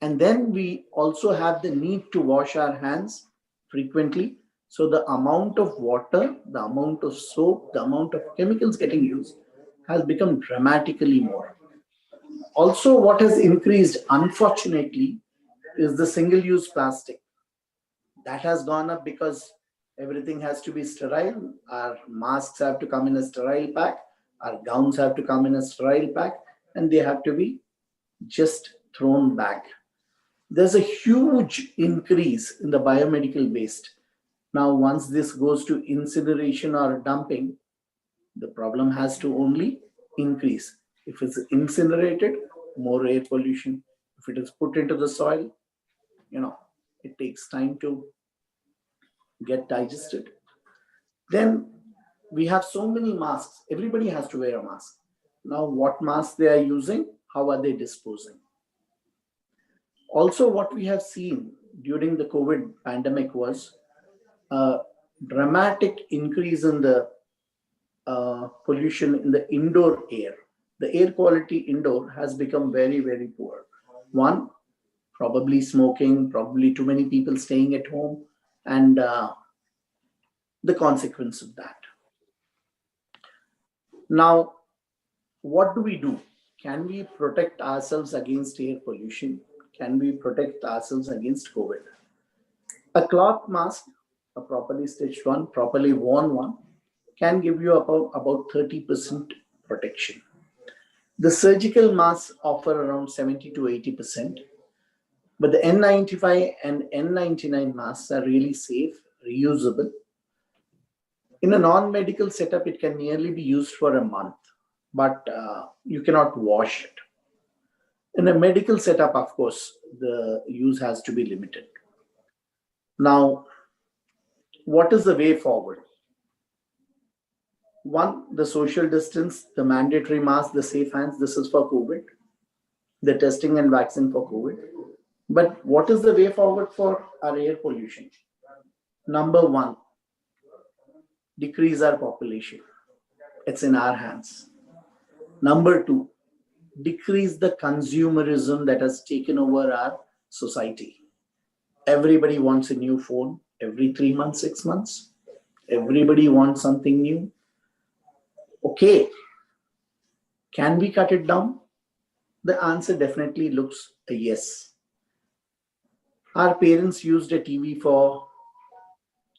And then we also have the need to wash our hands frequently. So the amount of water, the amount of soap, the amount of chemicals getting used has become dramatically more. Also, what has increased, unfortunately, is the single-use plastic. That has gone up because everything has to be sterile. Our masks have to come in a sterile pack. Our gowns have to come in a sterile pack, and they have to be just thrown back. There's a huge increase in the biomedical waste. Now, once this goes to incineration or dumping, the problem has to only increase. If it's incinerated, more air pollution. If it is put into the soil, it takes time to get digested. Then we have so many masks. Everybody has to wear a mask. Now, what masks they are using? How are they disposing? Also, what we have seen during the COVID pandemic was a dramatic increase in the pollution in the indoor air. The air quality indoor has become very, very poor. One, probably smoking, probably too many people staying at home, and the consequence of that. Now, what do? Can we protect ourselves against air pollution? Can we protect ourselves against COVID? A cloth mask, a properly stitched one, properly worn one, can give you about 30% protection. The surgical masks offer around 70 to 80%, but the N95 and N99 masks are really safe, reusable. In a non-medical setup, it can nearly be used for a month, but you cannot wash it. In a medical setup, of course, the use has to be limited. Now, what is the way forward? One, the social distance, the mandatory mask, the safe hands, this is for COVID, the testing and vaccine for COVID. But what is the way forward for our air pollution? Number one, decrease our population. It's in our hands. Number two, decrease the consumerism that has taken over our society. Everybody wants a new phone every 3 months, 6 months. Everybody wants something new. Okay, can we cut it down? The answer definitely looks a yes. Our parents used a TV for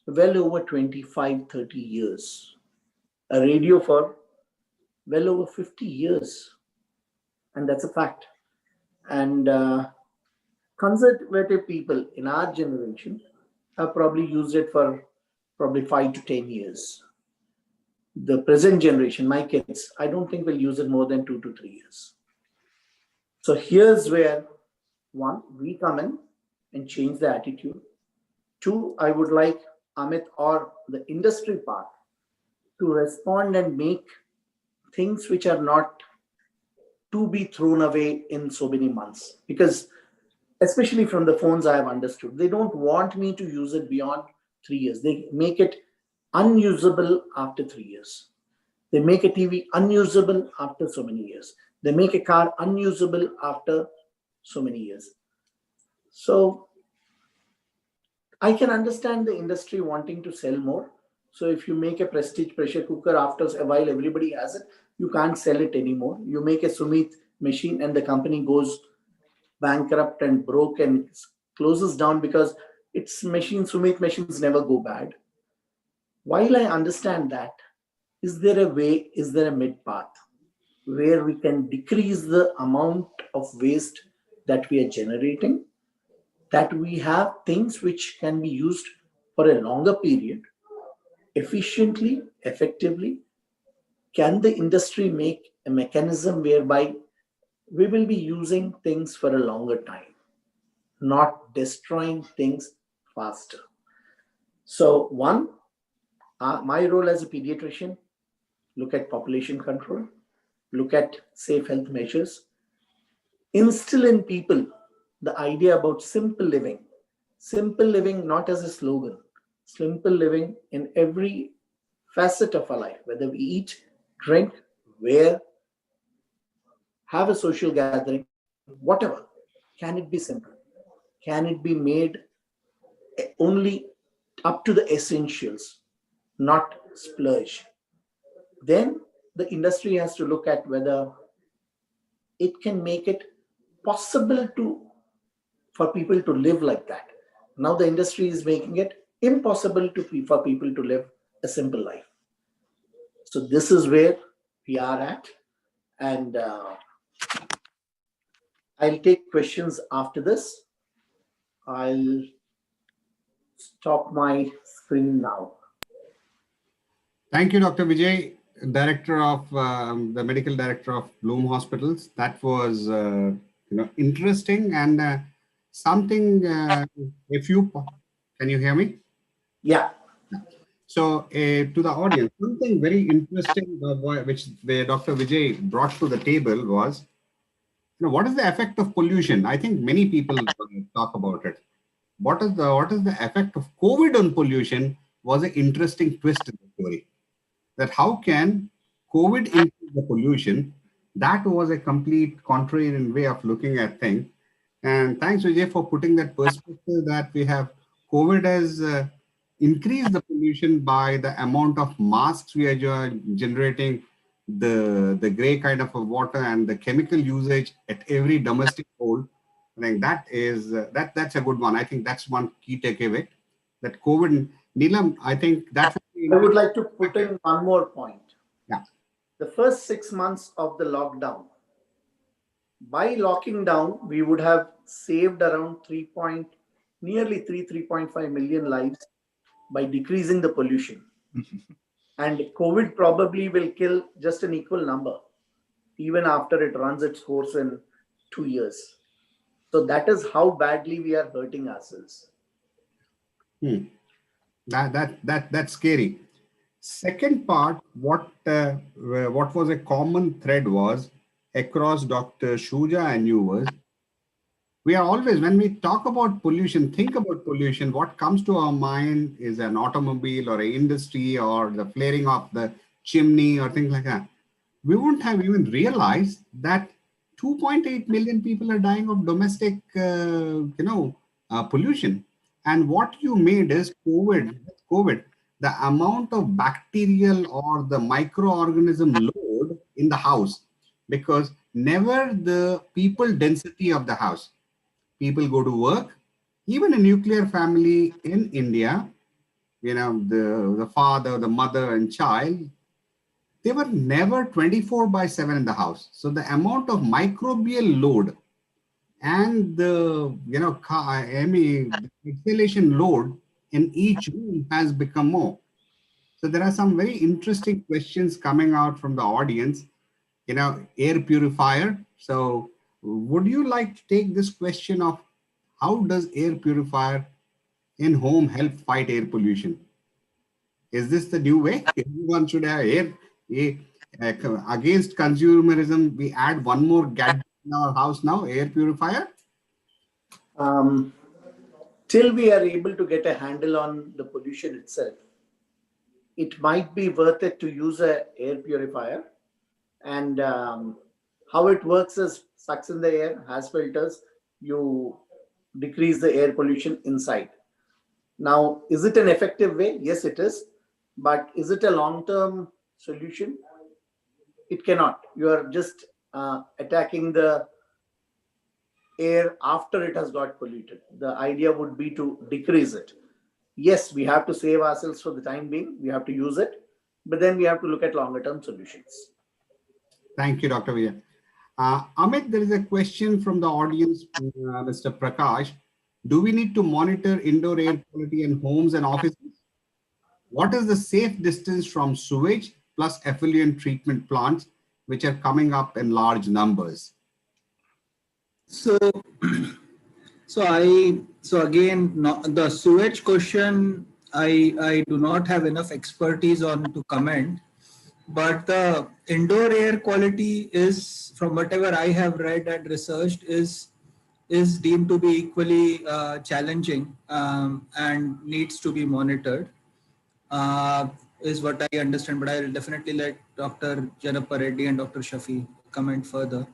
well over 25, 30 years. A radio for well over 50 years. And that's a fact. And conservative people in our generation have probably used it for probably 5 to 10 years. The present generation, my kids, I don't think will use it more than 2 to 3 years. So here's where, one, we come in and change the attitude. Two, I would like Amit or the industry part to respond and make things which are not to be thrown away in so many months. Because especially from the phones I have understood, they don't want me to use it beyond 3 years. They make it unusable after 3 years. They make a TV unusable after so many years. They make a car unusable after so many years. So I can understand the industry wanting to sell more. So if you make a Prestige pressure cooker, after a while everybody has it, you can't sell it anymore. You make a Sumit machine and the company goes bankrupt and broke and closes down because its machine, Sumit machines never go bad. While I understand that, is there a way, is there a mid path where we can decrease the amount of waste that we are generating, that we have things which can be used for a longer period, efficiently, effectively? Can the industry make a mechanism whereby we will be using things for a longer time, not destroying things faster? So one, my role as a pediatrician, look at population control, look at safe health measures, instill in people the idea about simple living not as a slogan, simple living in every facet of our life, whether we eat, drink, wear, have a social gathering, whatever. Can it be simple? Can it be made only up to the essentials, not splurge? Then the industry has to look at whether it can make it possible for people to live like that. Now the industry is making it impossible for people to live a simple life. So this is where we are at, and I'll take questions after this. I'll stop my screen now. Thank you, Dr. Vijay, Director of the Medical Director of Bloom Hospitals. That was interesting and something. Can you hear me? Yeah. So to the audience, something very interesting which Dr. Vijay brought to the table was, what is the effect of pollution? I think many people talk about it. What is the effect of COVID on pollution was an interesting twist in the story. That how can COVID increase the pollution? That was a complete contrarian way of looking at things. And thanks, Vijay, for putting that perspective that we have COVID has increased the pollution by the amount of masks we are generating, the gray kind of a water and the chemical usage at every domestic hole. I think that is that's a good one. I think that's one key takeaway. That COVID, Neelam, I think that. I would like to put in one more point. Yeah. The first 6 months of the lockdown, by locking down, we would have saved around nearly 3.5 million lives by decreasing the pollution. And COVID probably will kill just an equal number, even after it runs its course in 2 years. So that is how badly we are hurting ourselves. That's scary. Second part, what was a common thread was across Dr. Shuja and you we are always, when we talk about pollution, think about pollution, what comes to our mind is an automobile or an industry or the flaring of the chimney or things like that. We wouldn't have even realized that 2.8 million people are dying of domestic, pollution. And what you made is COVID, the amount of bacterial or the microorganism load in the house, because never the people density of the house. People go to work, even a nuclear family in India, the father, the mother and child, they were never 24/7 in the house. So the amount of microbial load and the exhalation load in each room has become more. So there are some very interesting questions coming out from the audience. Air purifier. So would you like to take this question of how does air purifier in home help fight air pollution? Is this the new way? Everyone should have against consumerism. We add one more gadget in our house now, air purifier. Till we are able to get a handle on the pollution itself, it might be worth it to use an air purifier. And how it works is sucks in the air, has filters, you decrease the air pollution inside. Now, is it an effective way? Yes, it is. But is it a long-term solution? It cannot. You are just attacking the air after it has got polluted. The idea would be to decrease it. Yes, we have to save ourselves for the time being. We have to use it. But then we have to look at longer-term solutions. Thank you, Dr. Vijay. Amit, there is a question from the audience, Mr. Prakash. Do we need to monitor indoor air quality in homes and offices? What is the safe distance from sewage plus effluent treatment plants, which are coming up in large numbers? So again, the sewage question, I do not have enough expertise on to comment. But the indoor air quality is, from whatever I have read and researched, is deemed to be equally challenging and needs to be monitored. is what I understand, but I'll definitely let Dr. Janappa Reddy and Dr. Shafi comment further.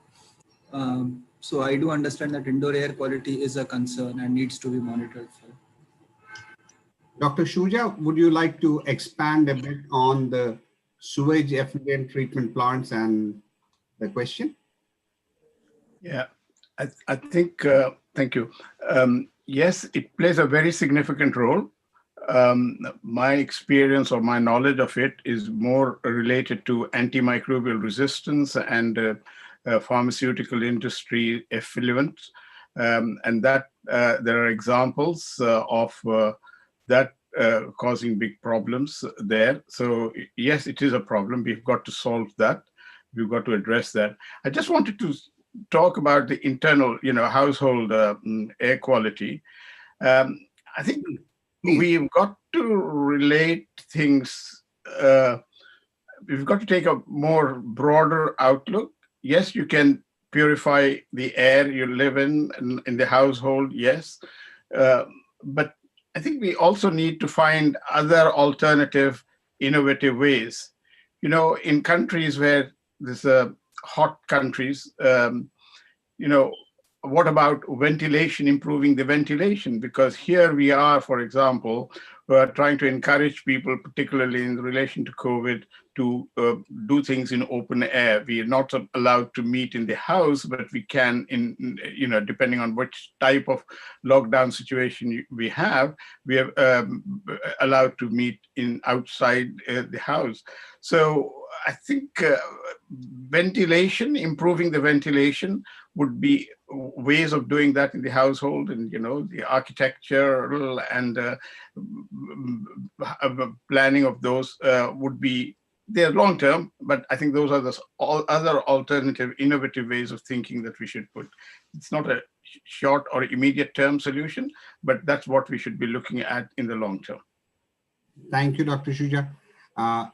So I do understand that indoor air quality is a concern and needs to be monitored. Dr. Shuja, would you like to expand a bit on the sewage effluent treatment plants and the question? Yeah, I think, thank you. Yes, it plays a very significant role. My experience or my knowledge of it is more related to antimicrobial resistance and pharmaceutical industry effluents. And that there are examples of that causing big problems there. So yes, it is a problem. We've got to solve that. We've got to address that. I just wanted to talk about the internal, household air quality. I think we've got to relate things. We've got to take a more broader outlook. Yes, you can purify the air you live in the household. Yes, but I think we also need to find other alternative, innovative ways. In countries where there's hot countries, what about ventilation, improving the ventilation? Because here we are, for example, trying to encourage people, particularly in relation to COVID, to do things in open air. We are not allowed to meet in the house, but we can, depending on which type of lockdown situation we are allowed to meet outside the house. So I think ventilation, improving the ventilation would be ways of doing that in the household, and the architectural and planning of those would be they're long term, but I think those are the other alternative, innovative ways of thinking that we should put. It's not a short or immediate term solution, but that's what we should be looking at in the long term. Thank you, Dr. Shuja.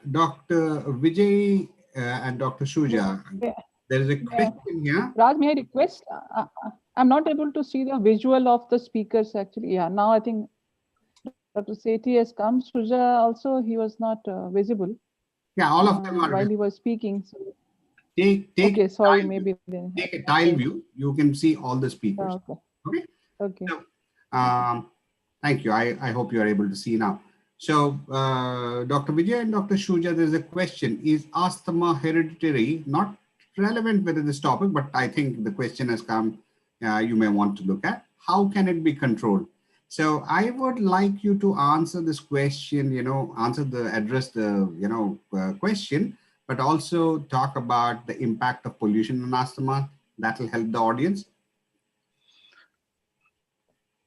Dr. Vijay and Dr. Shuja, there is a question here. Raj, may I request? I'm not able to see the visual of the speakers actually. Yeah, now I think Dr. Sethi has come. Shuja also, he was not visible. Yeah, all of them are while he was speaking. So take okay, sorry, tile, maybe take a tile view. You can see all the speakers. Okay. Okay. So, thank you. I hope you are able to see now. So, Dr. Vijay and Dr. Shuja, there's a question: is asthma hereditary? Not relevant with this topic, but I think the question has come. You may want to look at how can it be controlled. So I would like you to answer this question, address the, question, but also talk about the impact of pollution on asthma. That will help the audience.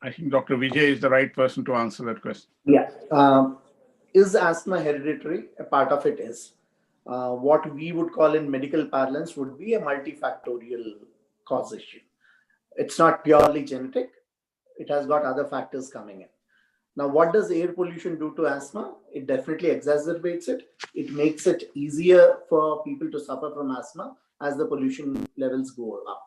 I think Dr. Vijay is the right person to answer that question. Yeah. Is asthma hereditary? A part of it is. What we would call in medical parlance would be a multifactorial causation. It's not purely genetic. It has got other factors coming in. Now, what does air pollution do to asthma? It definitely exacerbates it. It makes it easier for people to suffer from asthma as the pollution levels go up.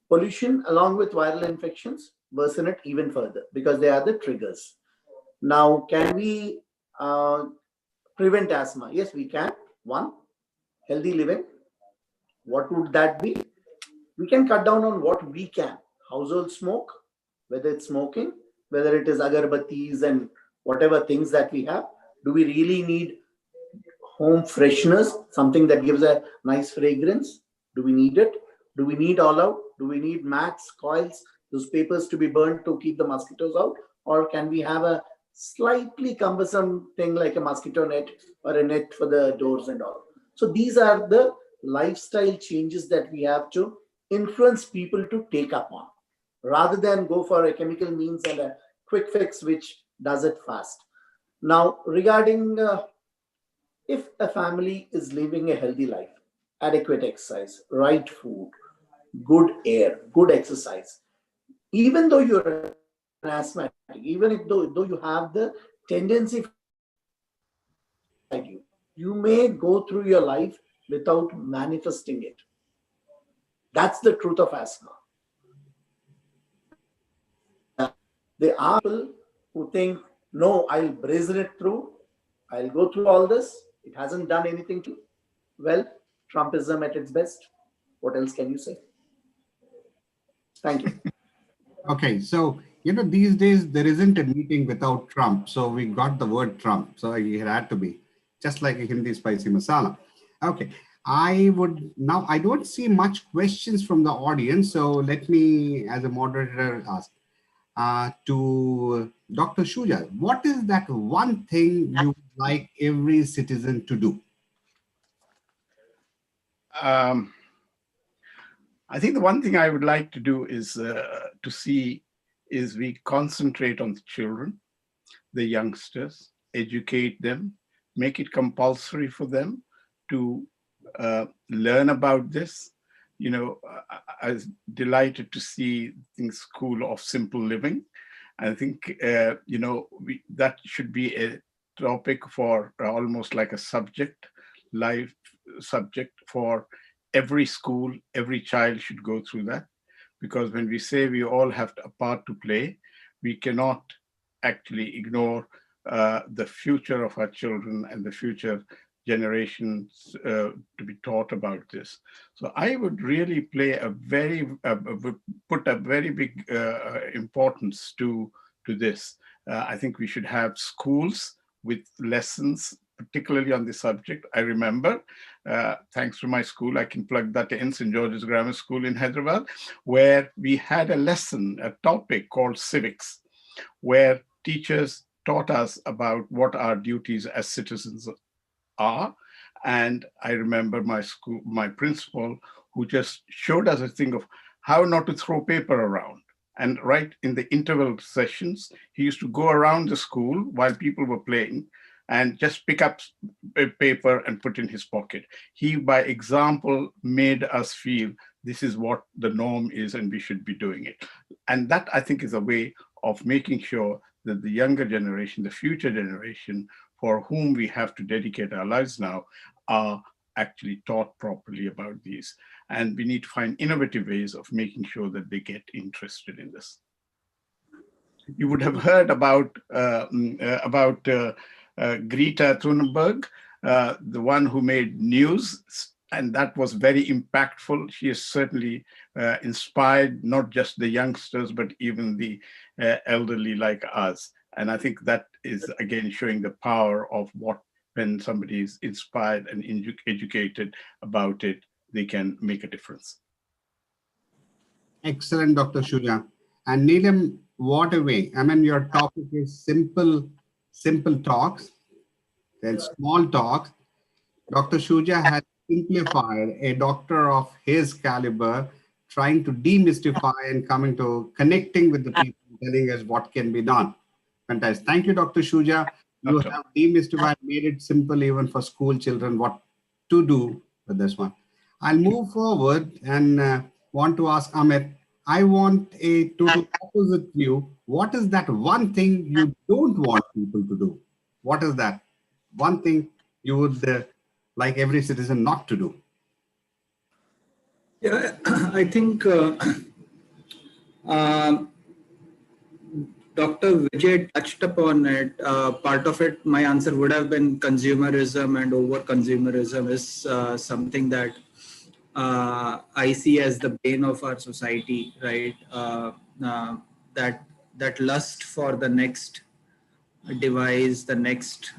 Pollution, along with viral infections, worsen it even further because they are the triggers. Now, can we prevent asthma? Yes, we can. One, healthy living. What would that be? We can cut down on what we can. Household smoke, whether it's smoking, whether it is agarbattis and whatever things that we have. Do we really need home fresheners, something that gives a nice fragrance? Do we need it? Do we need all out? Do we need mats, coils, those papers to be burned to keep the mosquitoes out? Or can we have a slightly cumbersome thing like a mosquito net or a net for the doors and all? So these are the lifestyle changes that we have to influence people to take up on, rather than go for a chemical means and a quick fix which does it fast. Now, regarding if a family is living a healthy life, adequate exercise, right food, good air, good exercise, even though you're an asthmatic, even if though you have the tendency, you may go through your life without manifesting it. That's the truth of asthma. There are people who think, no, I'll brazen it through. I'll go through all this. It hasn't done anything to, well, Trumpism at its best. What else can you say? Thank you. Okay, so these days there isn't a meeting without Trump. So we got the word Trump. So it had to be just like a Hindi spicy masala. Okay, I don't see much questions from the audience. So let me, as a moderator, ask to Dr. Shuja, what is that one thing you would like every citizen to do? I think the one thing I would like to do is we concentrate on the children, the youngsters, educate them, make it compulsory for them to learn about this. I was delighted to see the School of Simple Living. I think, that should be a topic for almost like a life subject for every school. Every child should go through that, because when we say we all have a part to play, we cannot actually ignore the future of our children and the future generations to be taught about this. So I would really put a very big importance to this. I think we should have schools with lessons, particularly on the subject. I remember, thanks to my school, I can plug that in, St. George's Grammar School in Hyderabad, where we had a topic called civics, where teachers taught us about what our duties as citizens are. And I remember my principal, who just showed us a thing of how not to throw paper around. And right in the interval sessions, he used to go around the school while people were playing and just pick up a paper and put in his pocket. He, by example, made us feel this is what the norm is and we should be doing it. And that, I think, is a way of making sure that the younger generation, the future generation, for whom we have to dedicate our lives now, are actually taught properly about these. And we need to find innovative ways of making sure that they get interested in this. You would have heard about Greta Thunberg, the one who made news, and that was very impactful. She has certainly inspired not just the youngsters, but even the elderly like us. And I think that is, again, showing the power of when somebody is inspired and educated about it, they can make a difference. Excellent, Dr. Shuja. And Neelam, what a way. I mean, your topic is simple talks, then small talks. Dr. Shuja has simplified a doctor of his caliber, trying to demystify and coming to connecting with the people, telling us what can be done. Fantastic. Thank you, Dr. Shuja. You have demystified, made it simple even for school children what to do with this one. I'll move forward and want to ask Amit. I want a total opposite view. What is that one thing you don't want people to do? What is that one thing you would like every citizen not to do? Yeah, I think Dr. Vijay touched upon it. Part of it, my answer would have been consumerism, and over consumerism is something that I see as the bane of our society, right? That lust for the next device, the next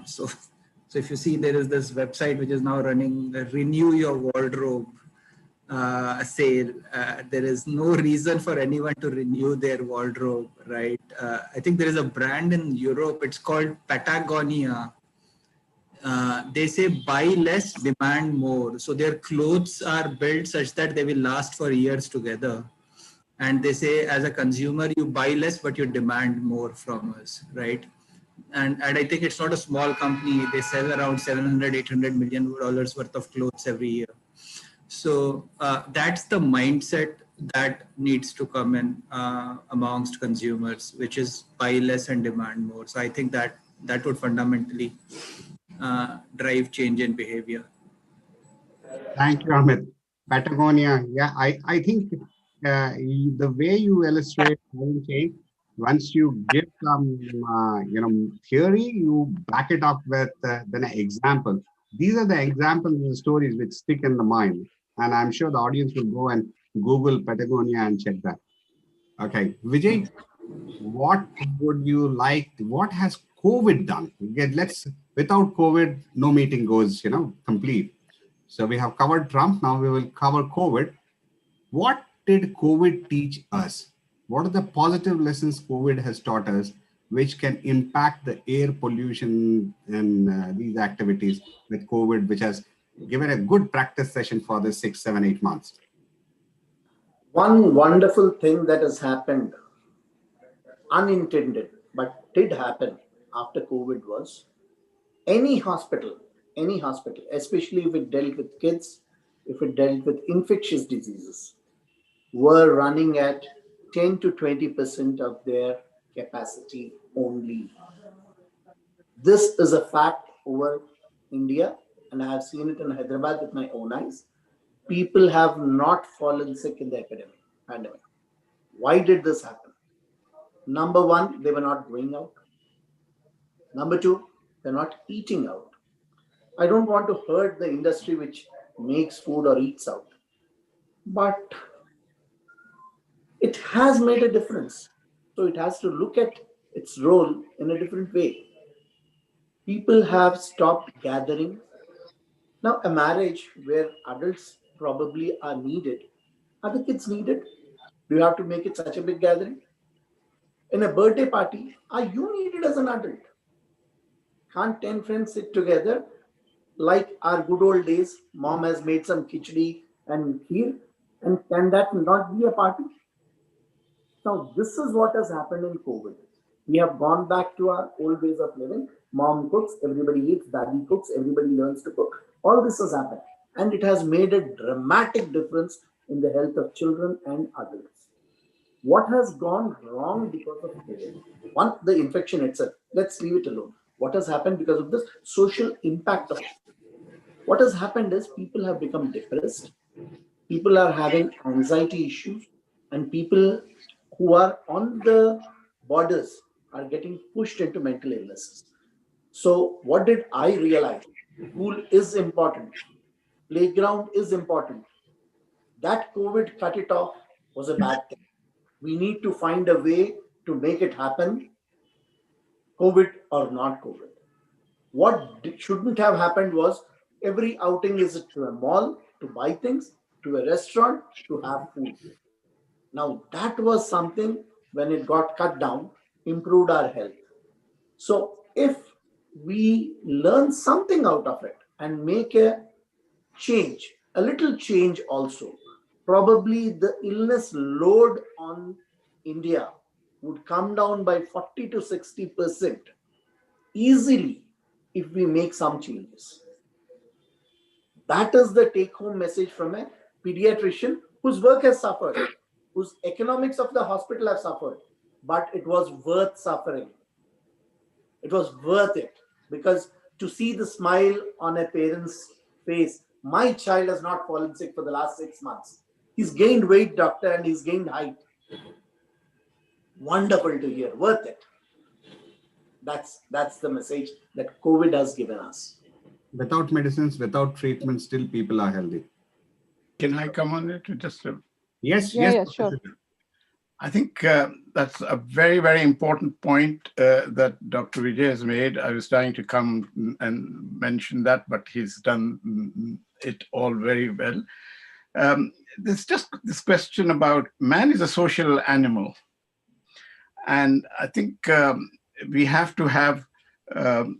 so if you see, there is this website which is now running the Renew Your Wardrobe sale. There is no reason for anyone to renew their wardrobe, right? I think there is a brand in Europe, it's called Patagonia. They say buy less, demand more. So their clothes are built such that they will last for years together. And they say, as a consumer, you buy less, but you demand more from us, right? And I think it's not a small company. They sell around $700-800 million worth of clothes every year. So that's the mindset that needs to come in amongst consumers, which is buy less and demand more. So I think that would fundamentally drive change in behavior. Thank you, Amit. Patagonia. Yeah, I think the way you illustrate change, Once you give some, theory, you back it up with then an example. These are the examples and the stories which stick in the mind. And I'm sure the audience will go and Google Patagonia and check that. Okay, Vijay, what would you like? What has COVID done? Again, without COVID, no meeting goes, complete. So we have covered Trump. Now we will cover COVID. What did COVID teach us? What are the positive lessons COVID has taught us, which can impact the air pollution and these activities with COVID, which has given a good practice session for the 6, 7, 8 months? One wonderful thing that has happened, unintended, but did happen after COVID was any hospital, especially if it dealt with kids, if it dealt with infectious diseases, were running at 10 to 20% of their capacity only. This is a fact over India, and I have seen it in Hyderabad with my own eyes. People have not fallen sick in the pandemic. Why did this happen? Number one, they were not going out. Number two, they're not eating out. I don't want to hurt the industry which makes food or eats out, but it has made a difference. So it has to look at its role in a different way. People have stopped gathering. Now, a marriage where adults probably are needed, are the kids needed? Do you have to make it such a big gathering? In a birthday party, are you needed as an adult? Can't 10 friends sit together like our good old days? Mom has made some khichdi and kheer, and can that not be a party? Now, this is what has happened in COVID. We have gone back to our old ways of living. Mom cooks, everybody eats, daddy cooks, everybody learns to cook. All this has happened. And it has made a dramatic difference in the health of children and adults. What has gone wrong because of COVID? One, the infection itself. Let's leave it alone. What has happened because of this social impact of it? What has happened is people have become depressed. People are having anxiety issues, and people who are on the borders are getting pushed into mental illnesses. So what did I realize? School is important. Playground is important. That COVID cut it off was a bad thing. We need to find a way to make it happen, COVID or not COVID. What shouldn't have happened was every outing is to a mall to buy things, to a restaurant to have food. Now that was something, when it got cut down, improved our health. So if we learn something out of it and make a change, a little change also, probably the illness load on India would come down by 40 to 60% easily if we make some changes. That is the take-home message from a pediatrician whose work has suffered, whose economics of the hospital have suffered, but it was worth suffering. It was worth it, because to see the smile on a parent's face, my child has not fallen sick for the last 6 months. He's gained weight, doctor, and he's gained height. Wonderful to hear, worth it. That's the message that COVID has given us. Without medicines, without treatment, still people are healthy. Can I come on it? Yes, Yeah, yes. yeah, sure. I think that's a very, very important point that Dr. Vijay has made. I was trying to come and mention that, but he's done it all very well. There's just this question about man is a social animal. And I think we have to have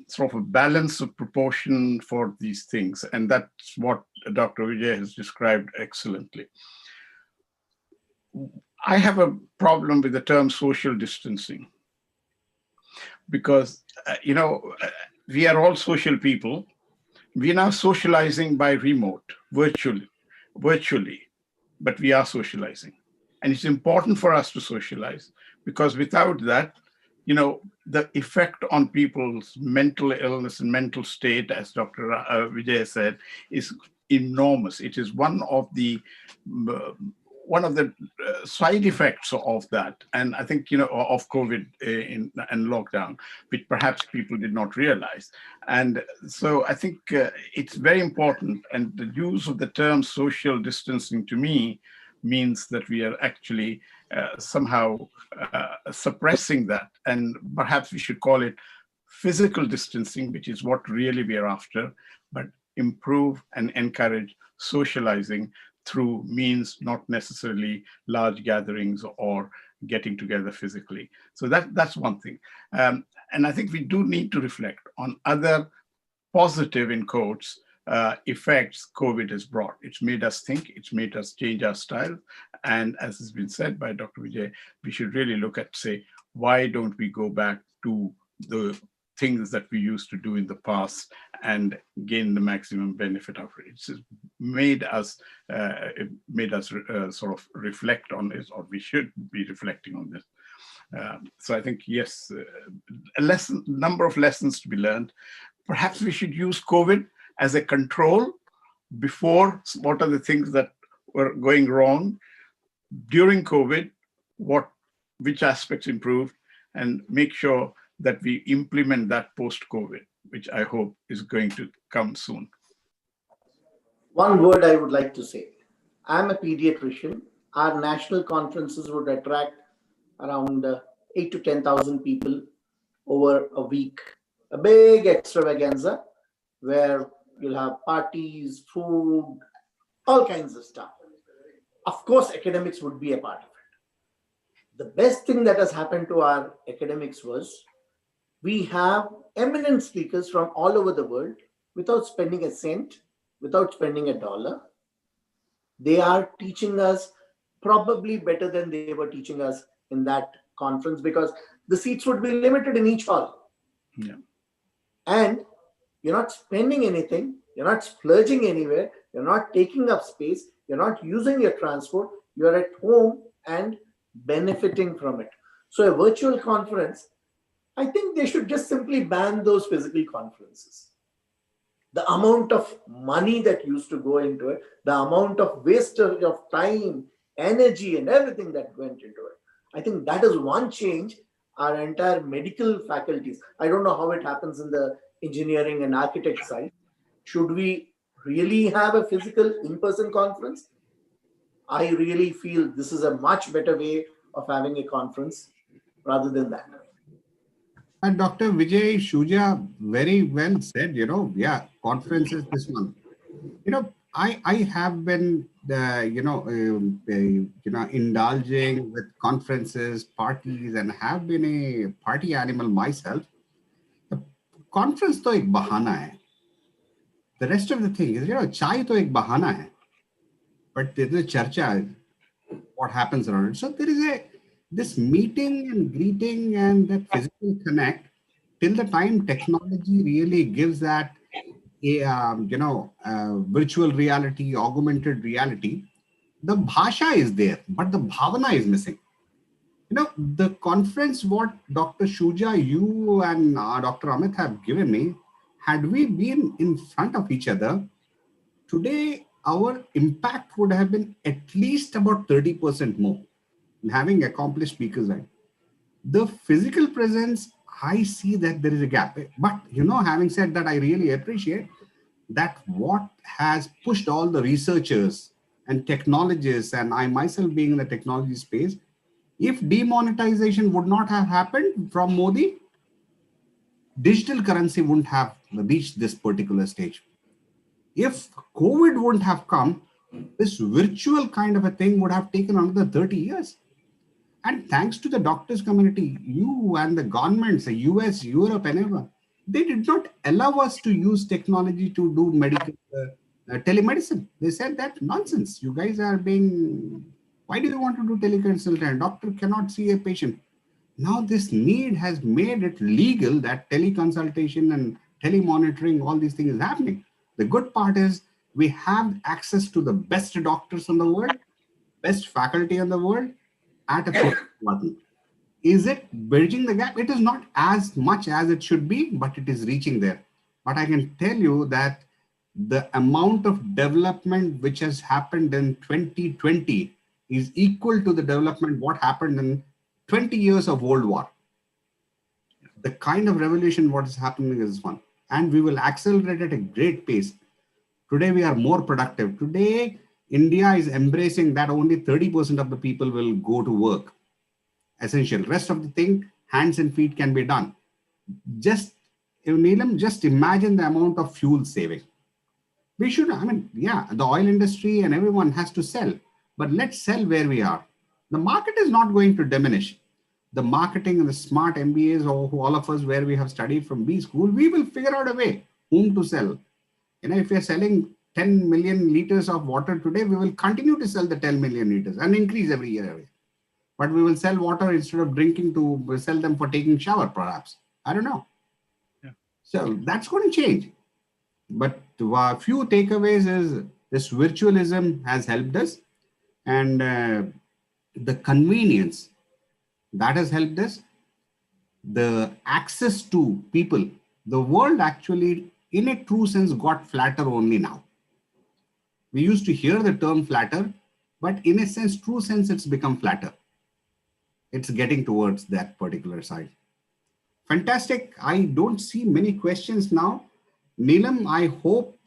sort of a balance of proportion for these things. And that's what Dr. Vijay has described excellently. I have a problem with the term social distancing because, we are all social people. We are now socializing by remote, virtually, but we are socializing. And it's important for us to socialize because without that, the effect on people's mental illness and mental state, as Dr. Vijay said, is enormous. It is one of the one of the side effects of that, and I think, of COVID and lockdown, which perhaps people did not realize. And so I think it's very important. And the use of the term social distancing to me means that we are actually somehow suppressing that. And perhaps we should call it physical distancing, which is what really we are after, but improve and encourage socializing through means not necessarily large gatherings or getting together physically. So that's one thing. And I think we do need to reflect on other positive, in quotes, effects COVID has brought. It's made us think, it's made us change our style. And as has been said by Dr. Vijay, we should really look at, say, why don't we go back to the things that we used to do in the past and gain the maximum benefit of it. It's made us sort of reflect on this, or we should be reflecting on this. So I think, yes, number of lessons to be learned. Perhaps we should use COVID as a control before. What are the things that were going wrong during COVID? Which aspects improved, and make sure that we implement that post-COVID, which I hope is going to come soon. One word I would like to say. I'm a pediatrician. Our national conferences would attract around 8 to 10,000 people over a week. A big extravaganza where you'll have parties, food, all kinds of stuff. Of course, academics would be a part of it. The best thing that has happened to our academics was we have eminent speakers from all over the world without spending a cent, without spending a dollar. They are teaching us probably better than they were teaching us in that conference, because the seats would be limited in each hall. Yeah. And you're not spending anything, you're not splurging anywhere, you're not taking up space, you're not using your transport, you're at home and benefiting from it. So a virtual conference, I think they should just simply ban those physical conferences. The amount of money that used to go into it, the amount of wastage of time, energy, and everything that went into it. I think that is one change our entire medical faculties. I don't know how it happens in the engineering and architect side. Should we really have a physical in-person conference? I really feel this is a much better way of having a conference rather than that. And Dr. Vijay Shuja very well said, conferences this month. I have been, indulging with conferences, parties, and have been a party animal myself. The conference to ek bahana hai. The rest of the thing is, chai to ek bahana hai. But there is a charcha, what happens around it. So there is this meeting and greeting and that physical connect till the time technology really gives that virtual reality, augmented reality. The bhasha is there, but the bhavana is missing. The conference what Dr. Shuja, you and Dr. Amit have given me, had we been in front of each other, today our impact would have been at least about 30% more, having accomplished speakers, right? The physical presence, I see that there is a gap. But, having said that, I really appreciate that what has pushed all the researchers and technologists, and I myself being in the technology space, if demonetization would not have happened from Modi, digital currency wouldn't have reached this particular stage. If COVID wouldn't have come, this virtual kind of a thing would have taken another 30 years. And thanks to the doctors community, you and the governments, the US, Europe, and everyone, they did not allow us to use technology to do medical telemedicine. They said that nonsense. You guys are why do you want to do teleconsult? Doctor cannot see a patient. Now this need has made it legal that teleconsultation and telemonitoring, all these things is happening. The good part is we have access to the best doctors in the world, best faculty in the world at a button. Is it bridging the gap? It is not as much as it should be, but it is reaching there. But I can tell you that the amount of development which has happened in 2020 is equal to the development what happened in 20 years of World War. The kind of revolution what is happening is one, and we will accelerate at a great pace. Today we are more productive. Today India is embracing that only 30% of the people will go to work. Essential. Rest of the thing, hands and feet can be done. Just, Neelam, just imagine the amount of fuel saving. We should, I mean, yeah, the oil industry and everyone has to sell, but let's sell where we are. The market is not going to diminish. The marketing and the smart MBAs, or all of us where we have studied from B school, we will figure out a way whom to sell. If we are selling 10 million liters of water today, we will continue to sell the 10 million liters and increase every year. But we will sell water instead of drinking, to sell them for taking shower, perhaps. I don't know. Yeah. So that's going to change. But a few takeaways is this virtualism has helped us, and the convenience that has helped us, the access to people. The world actually, in a true sense, got flatter only now. We used to hear the term flatter, but in a sense, true sense, it's become flatter. It's getting towards that particular side. Fantastic. I don't see many questions now. Neelam, I hope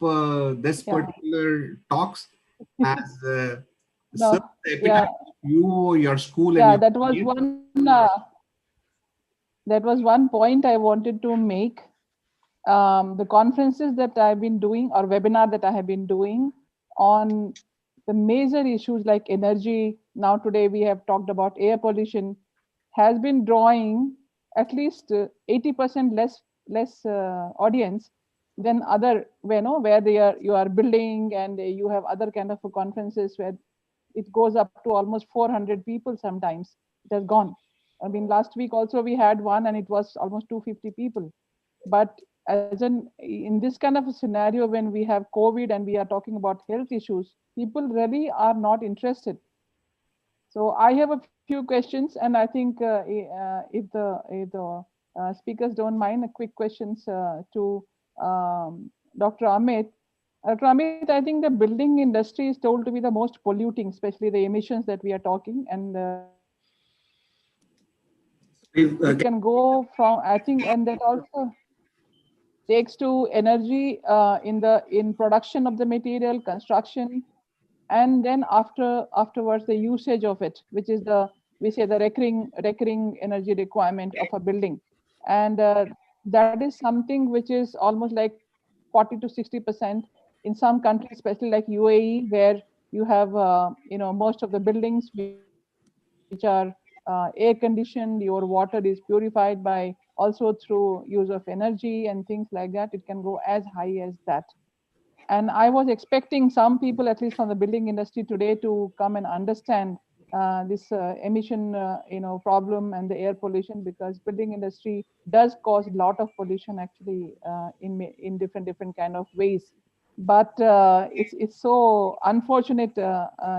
this particular talks has served the epitaph of you, your school, and that was one. That was one point I wanted to make. The conferences that I've been doing, or webinar that I have been doing on the major issues like energy. Now today we have talked about air pollution, has been drawing at least 80% less audience than other, where you are building, and you have other kind of conferences where it goes up to almost 400 people. Sometimes it has gone. I mean, last week also we had one and it was almost 250 people. But in this kind of a scenario, when we have COVID and we are talking about health issues, people really are not interested. So I have a few questions, and I think if the speakers don't mind, a quick questions to Dr. Amit. Dr. Amit, I think the building industry is told to be the most polluting, especially the emissions that we are talking, and it can go from, I think, and that also takes to energy in production of the material, construction, and then afterwards the usage of it, which is the recurring energy requirement of a building. And that is something which is almost like 40 to 60% in some countries, especially like UAE, where you have most of the buildings which are air conditioned. Your water is purified by also through use of energy and things like that. It can go as high as that. And I was expecting some people, at least from the building industry today, to come and understand this emission problem and the air pollution, because building industry does cause a lot of pollution actually in different kind of ways. But it's so unfortunate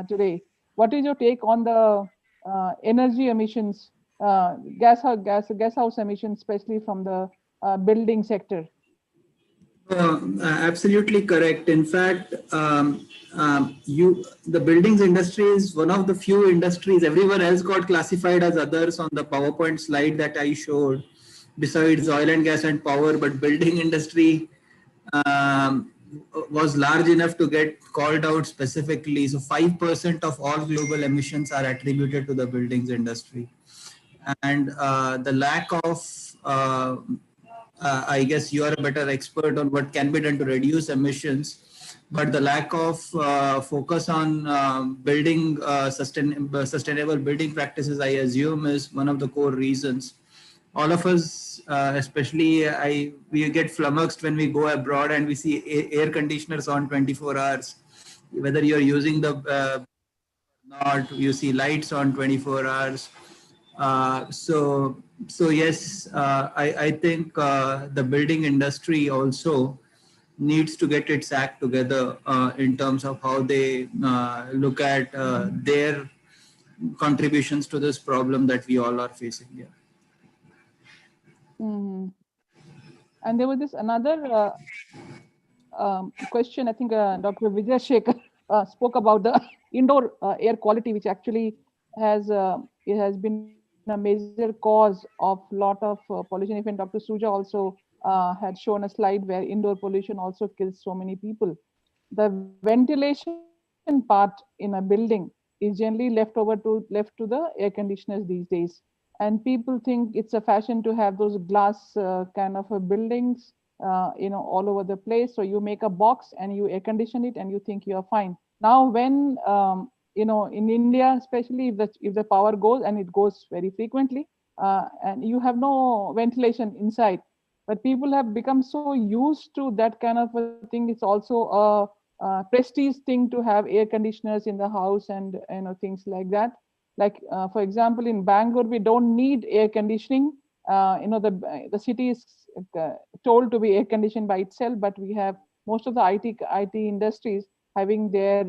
today. What is your take on the energy emissions, gas house emissions, especially from the building sector? Absolutely correct. In fact, the buildings industry is one of the few industries. Everyone else got classified as others on the PowerPoint slide that I showed, besides oil and gas and power. But building industry was large enough to get called out specifically. So 5% of all global emissions are attributed to the buildings industry, and the lack of I guess you are a better expert on what can be done to reduce emissions, but the lack of focus on building sustainable building practices, I assume, is one of the core reasons. All of us, especially we get flummoxed when we go abroad and we see air conditioners on 24 hours. Whether you're using the not, you see lights on 24 hours. So yes, I think the building industry also needs to get its act together in terms of how they look at their contributions to this problem that we all are facing here. Mm-hmm. And there was this another question. I think Dr. Vijay Shekhar spoke about the indoor air quality, which actually it has been a major cause of lot of pollution. Even Dr. Suja also had shown a slide where indoor pollution also kills so many people. The ventilation part in a building is generally left to the air conditioners these days, and people think it's a fashion to have those glass kind of buildings all over the place. So you make a box and you air condition it and you think you are fine. Now when in India especially, if the power goes, and it goes very frequently, and you have no ventilation inside, but people have become so used to that kind of a thing. It's also a prestige thing to have air conditioners in the house, and things like that. Like for example, in Bangalore, we don't need air conditioning. The city is told to be air conditioned by itself, but we have most of the IT industries having their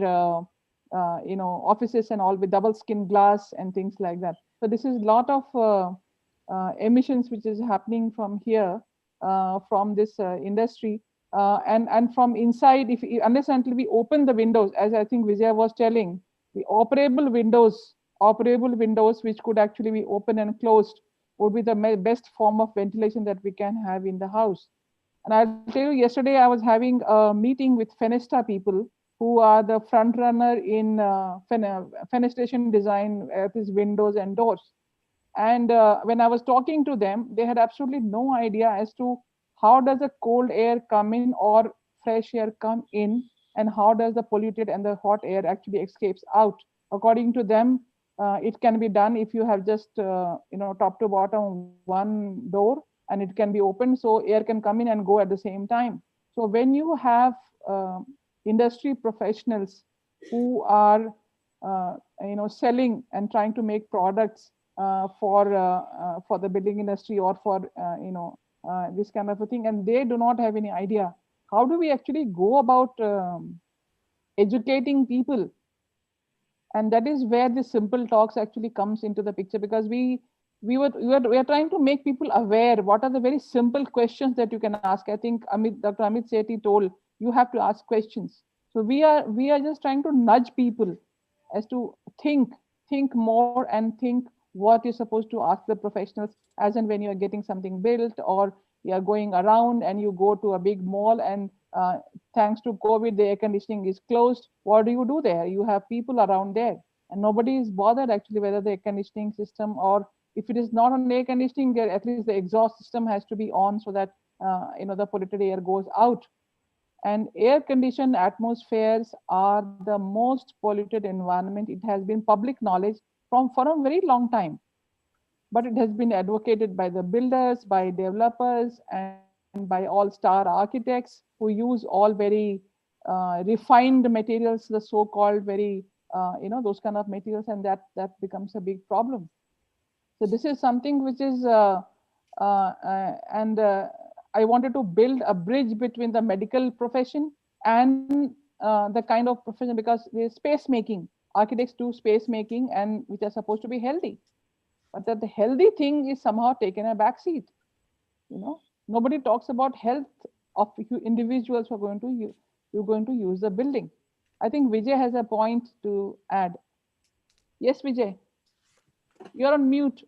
offices and all with double skin glass and things like that. So this is a lot of emissions which is happening from here, from this industry, and from inside. If unless until we open the windows, as I think Vijaya was telling, the operable windows which could actually be open and closed would be the best form of ventilation that we can have in the house. And I'll tell you, yesterday I was having a meeting with Fenesta people, who are the front runner in fenestration design, these windows and doors. And when I was talking to them, they had absolutely no idea as to how does the cold air come in or fresh air come in, and how does the polluted and the hot air actually escapes out. According to them, it can be done if you have just top to bottom one door, and it can be open so air can come in and go at the same time. So when you have industry professionals who are selling and trying to make products for the building industry, or for this kind of a thing, and they do not have any idea, how do we actually go about educating people? And that is where the simple talks actually comes into the picture, because we are trying to make people aware what are the very simple questions that you can ask. I think Dr. Amit Sethi told you have to ask questions. So we are just trying to nudge people as to think more and think what you're supposed to ask the professionals, as and when you are getting something built, or you are going around and you go to a big mall, and thanks to COVID, the air conditioning is closed. What do you do there? You have people around there, and nobody is bothered actually whether the air conditioning system, or if it is not on air conditioning, at least the exhaust system has to be on, so that the polluted air goes out. And air conditioned atmospheres are the most polluted environment. It has been public knowledge for a very long time, but it has been advocated by the builders, by developers, and by all star architects who use all very refined materials, the so-called very those kind of materials, and that becomes a big problem. So this is something which is I wanted to build a bridge between the medical profession and the kind of profession, because the space making, architects do space making, and which are supposed to be healthy, but that the healthy thing is somehow taken a backseat. Nobody talks about health of individuals who are going to use the building. I think Vijay has a point to add. Yes, Vijay, you're on mute.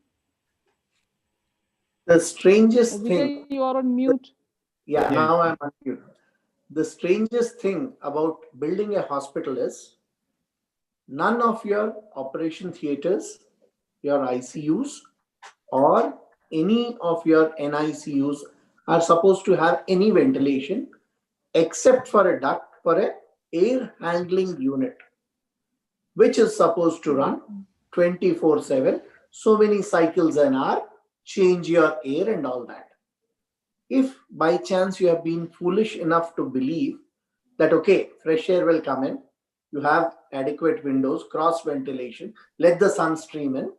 The strangest Vijay, thing. you are on mute. Yeah, now I'm on mute. The strangest thing about building a hospital is none of your operation theaters, your ICUs, or any of your NICUs are supposed to have any ventilation except for a duct for an air handling unit, which is supposed to run 24/7, so many cycles an hour, change your air and all that. If by chance you have been foolish enough to believe that, okay, fresh air will come in, you have adequate windows, cross ventilation, let the sun stream in,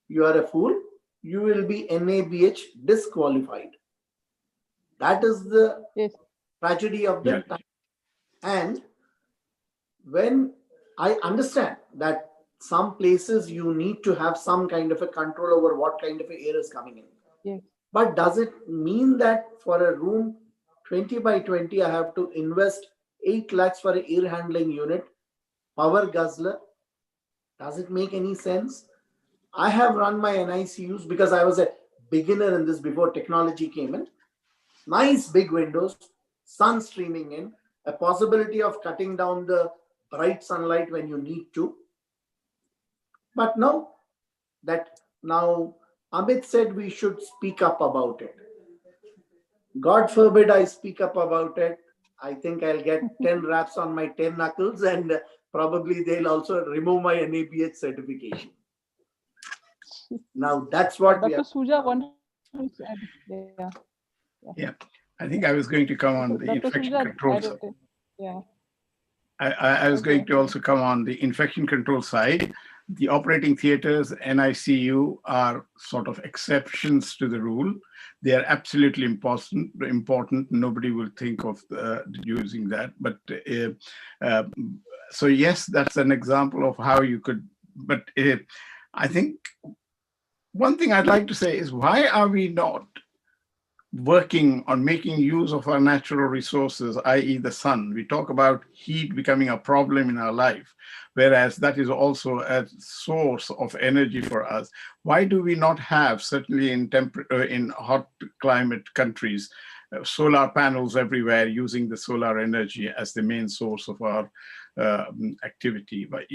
you are a fool, you will be NABH disqualified. That is the tragedy of the time. And when I understand that some places you need to have some kind of a control over what kind of air is coming in. Yes. But does it mean that for a room 20 by 20, I have to invest 8 lakhs for an air handling unit, power guzzler, Does it make any sense? I have run my NICUs because I was a beginner in this before technology came in. Nice big windows, sun streaming in, a possibility of cutting down the bright sunlight when you need to. But no, that now Amit said we should speak up about it. God forbid I speak up about it. I think I'll get 10 raps on my 10 knuckles, and probably they'll also remove my NABH certification. Now that's what we Dr. are. Suja wanted to add. Yeah. Yeah, I think I was going to come on the Dr. infection Suja control added side. it. Yeah. I was going Okay. to also come on the infection control side. The operating theaters, NICU, are sort of exceptions to the rule. They are absolutely important. Nobody will think of using that. But so yes, that's an example of how you could. But I think one thing I'd like to say is, why are we not working on making use of our natural resources, i.e. the sun? We talk about heat becoming a problem in our life, whereas that is also a source of energy for us. Why do we not have, certainly in hot climate countries, solar panels everywhere, using the solar energy as the main source of our activity? But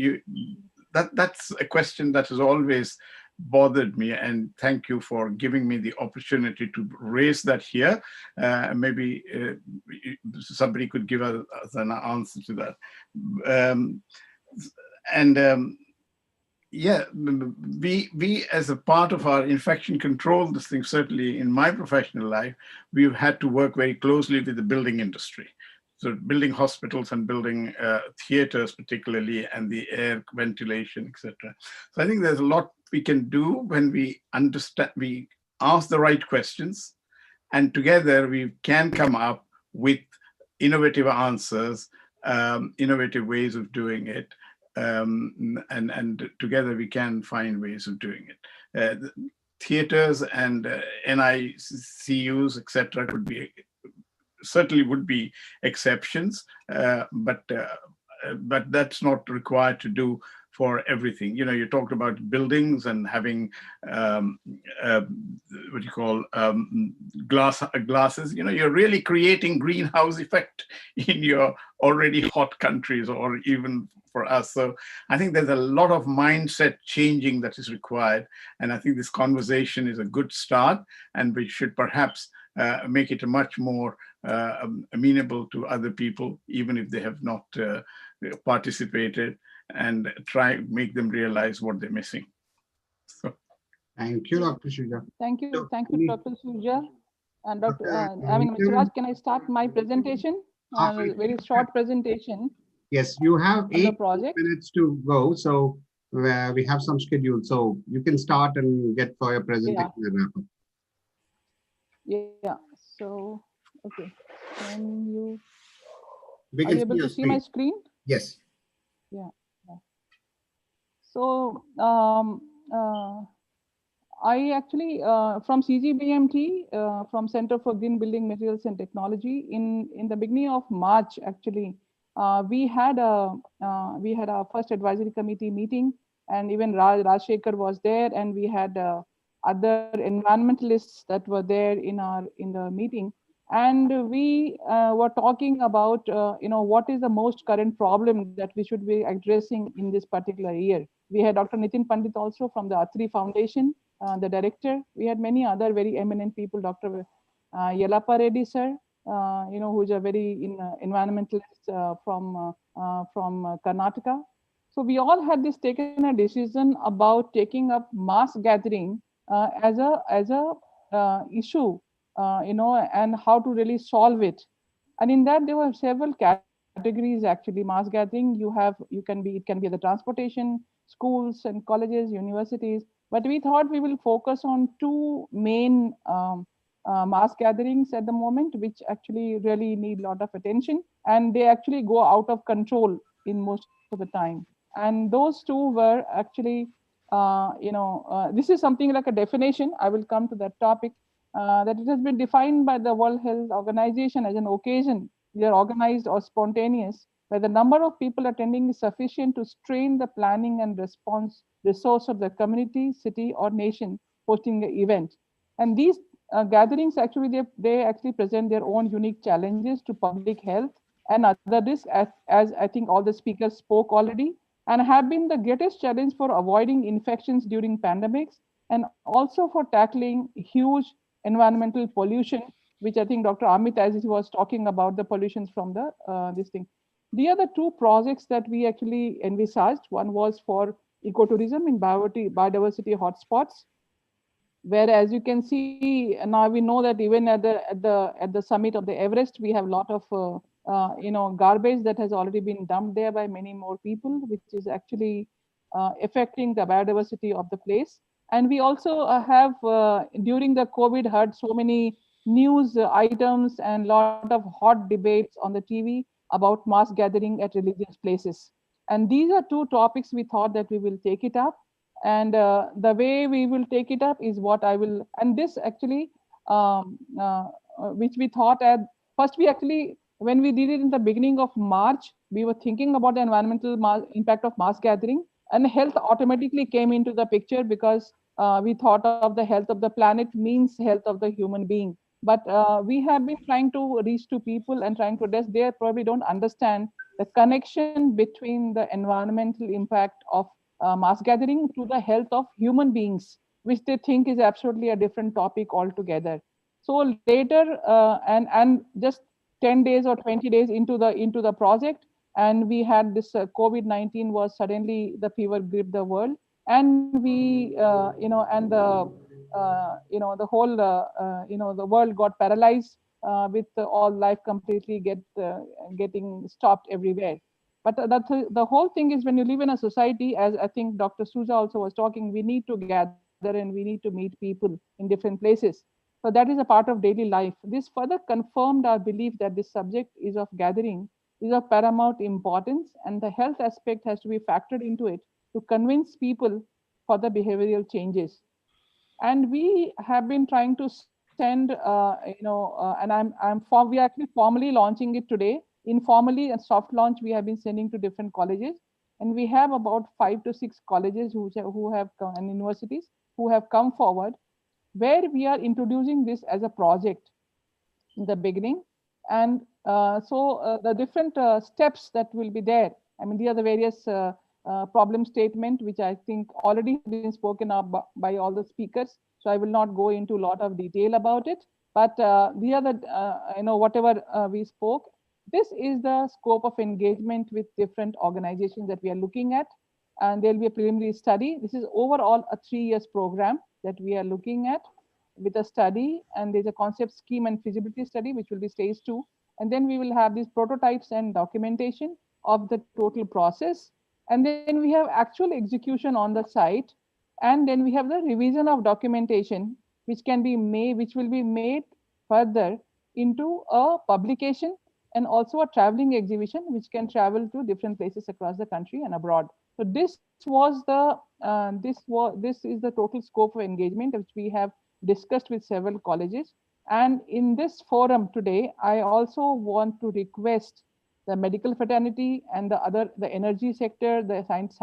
that's a question that has always bothered me, and thank you for giving me the opportunity to raise that here. Maybe somebody could give us an answer to that. Yeah, we as a part of our infection control, this thing, certainly in my professional life, we've had to work very closely with the building industry. So building hospitals and building theaters particularly, and the air ventilation, etc. So I think there's a lot we can do when we understand, we ask the right questions, and together we can come up with innovative answers, innovative ways of doing it. And together we can find ways of doing it. Theaters and NICUs, etc., could be, certainly would be exceptions, but that's not required to do for everything. You know, you talked about buildings and having what you call glasses. You know, you're really creating greenhouse effect in your already hot countries, or even for us. So I think there's a lot of mindset changing that is required, and I think this conversation is a good start, and we should perhaps make it a much more amenable to other people, even if they have not participated, and try make them realize what they're missing. So. Thank you, Dr. Suja. Thank you, So, Dr. Suja. And Dr. Dr. Mr. Raj, can I start my presentation? A very short presentation. Yes, you have on the 8 project. minutes to go, so we have some schedule, so you can start and get for your presentation and wrap up. Yeah. So, okay. Can you? We Are can you able to see screen. my screen? Yes. Yeah. So I actually from CGBMT, from Center for Green Building Materials and Technology, in the beginning of March, actually, we had our first advisory committee meeting, and even Rajshekhar was there, and we had other environmentalists that were there in the meeting, and we were talking about what is the most current problem that we should be addressing in this particular year. We had Dr. Nitin Pandit also from the Atri Foundation, the director. We had many other very eminent people, Dr. Yellappa Reddy sir, who's a very environmentalist from Karnataka. So we all had taken a decision about taking up mass gathering as a issue, and how to really solve it. And in that, there were several categories actually. Mass gathering, it can be the transportation, schools and colleges, universities. But we thought we will focus on 2 main mass gatherings at the moment, which actually really need a lot of attention, and they actually go out of control in most of the time. And those 2 were actually, this is something like a definition. I will come to that topic. That it has been defined by the World Health Organization as an occasion, either organized or spontaneous, where the number of people attending is sufficient to strain the planning and response resource of the community, city, or nation hosting the event. And these gatherings actually, they actually present their own unique challenges to public health and other risks, as I think all the speakers spoke already, and have been the greatest challenge for avoiding infections during pandemics and also for tackling huge environmental pollution, which I think Dr. Amit, as he was talking about the pollutions from the this thing. The other two projects that we actually envisaged, one was for ecotourism in biodiversity hotspots, where, as you can see now, we know that even at the summit of the Everest, we have a lot of garbage that has already been dumped there by many more people, which is actually affecting the biodiversity of the place. And we also have during the COVID heard so many news items and lot of hot debates on the TV about mass gathering at religious places. And these are two topics we thought that we will take it up. And the way we will take it up is what I will, and this actually, which we thought at first, we actually, when we did it in the beginning of March, we were thinking about the environmental impact of mass gathering, and health automatically came into the picture because we thought of the health of the planet means health of the human being. But we have been trying to reach to people and trying to address, they probably don't understand the connection between the environmental impact of mass gathering to the health of human beings, which they think is absolutely a different topic altogether. So later, and just 10 days or 20 days into the project, and we had this COVID-19 was suddenly, the fever gripped the world, and we and the whole the world got paralyzed with all life completely getting stopped everywhere. But the whole thing is, when you live in a society, as I think Dr. Souza also was talking, we need to gather and we need to meet people in different places. So that is a part of daily life. This further confirmed our belief that this subject is of gathering is of paramount importance, and the health aspect has to be factored into it to convince people for the behavioral changes. And we have been trying to send, we are actually formally launching it today. Informally, a soft launch we have been sending to different colleges, and we have about 5 to 6 colleges who have come, and universities who have come forward, where we are introducing this as a project in the beginning. And the different steps that will be there, I mean, these are the various problem statement, which I think already have been spoken of by all the speakers. So I will not go into a lot of detail about it, but the other, whatever we spoke, this is the scope of engagement with different organizations that we are looking at. And there'll be a preliminary study. This is overall a 3 years program that we are looking at with a study, and there's a concept scheme and feasibility study, which will be stage 2. And then we will have these prototypes and documentation of the total process. And then we have actual execution on the site. And then we have the revision of documentation, which will be made further into a publication and also a traveling exhibition, which can travel to different places across the country and abroad. So this is the total scope of engagement, which we have discussed with several colleges. And in this forum today, I also want to request the medical fraternity and the energy sector, the science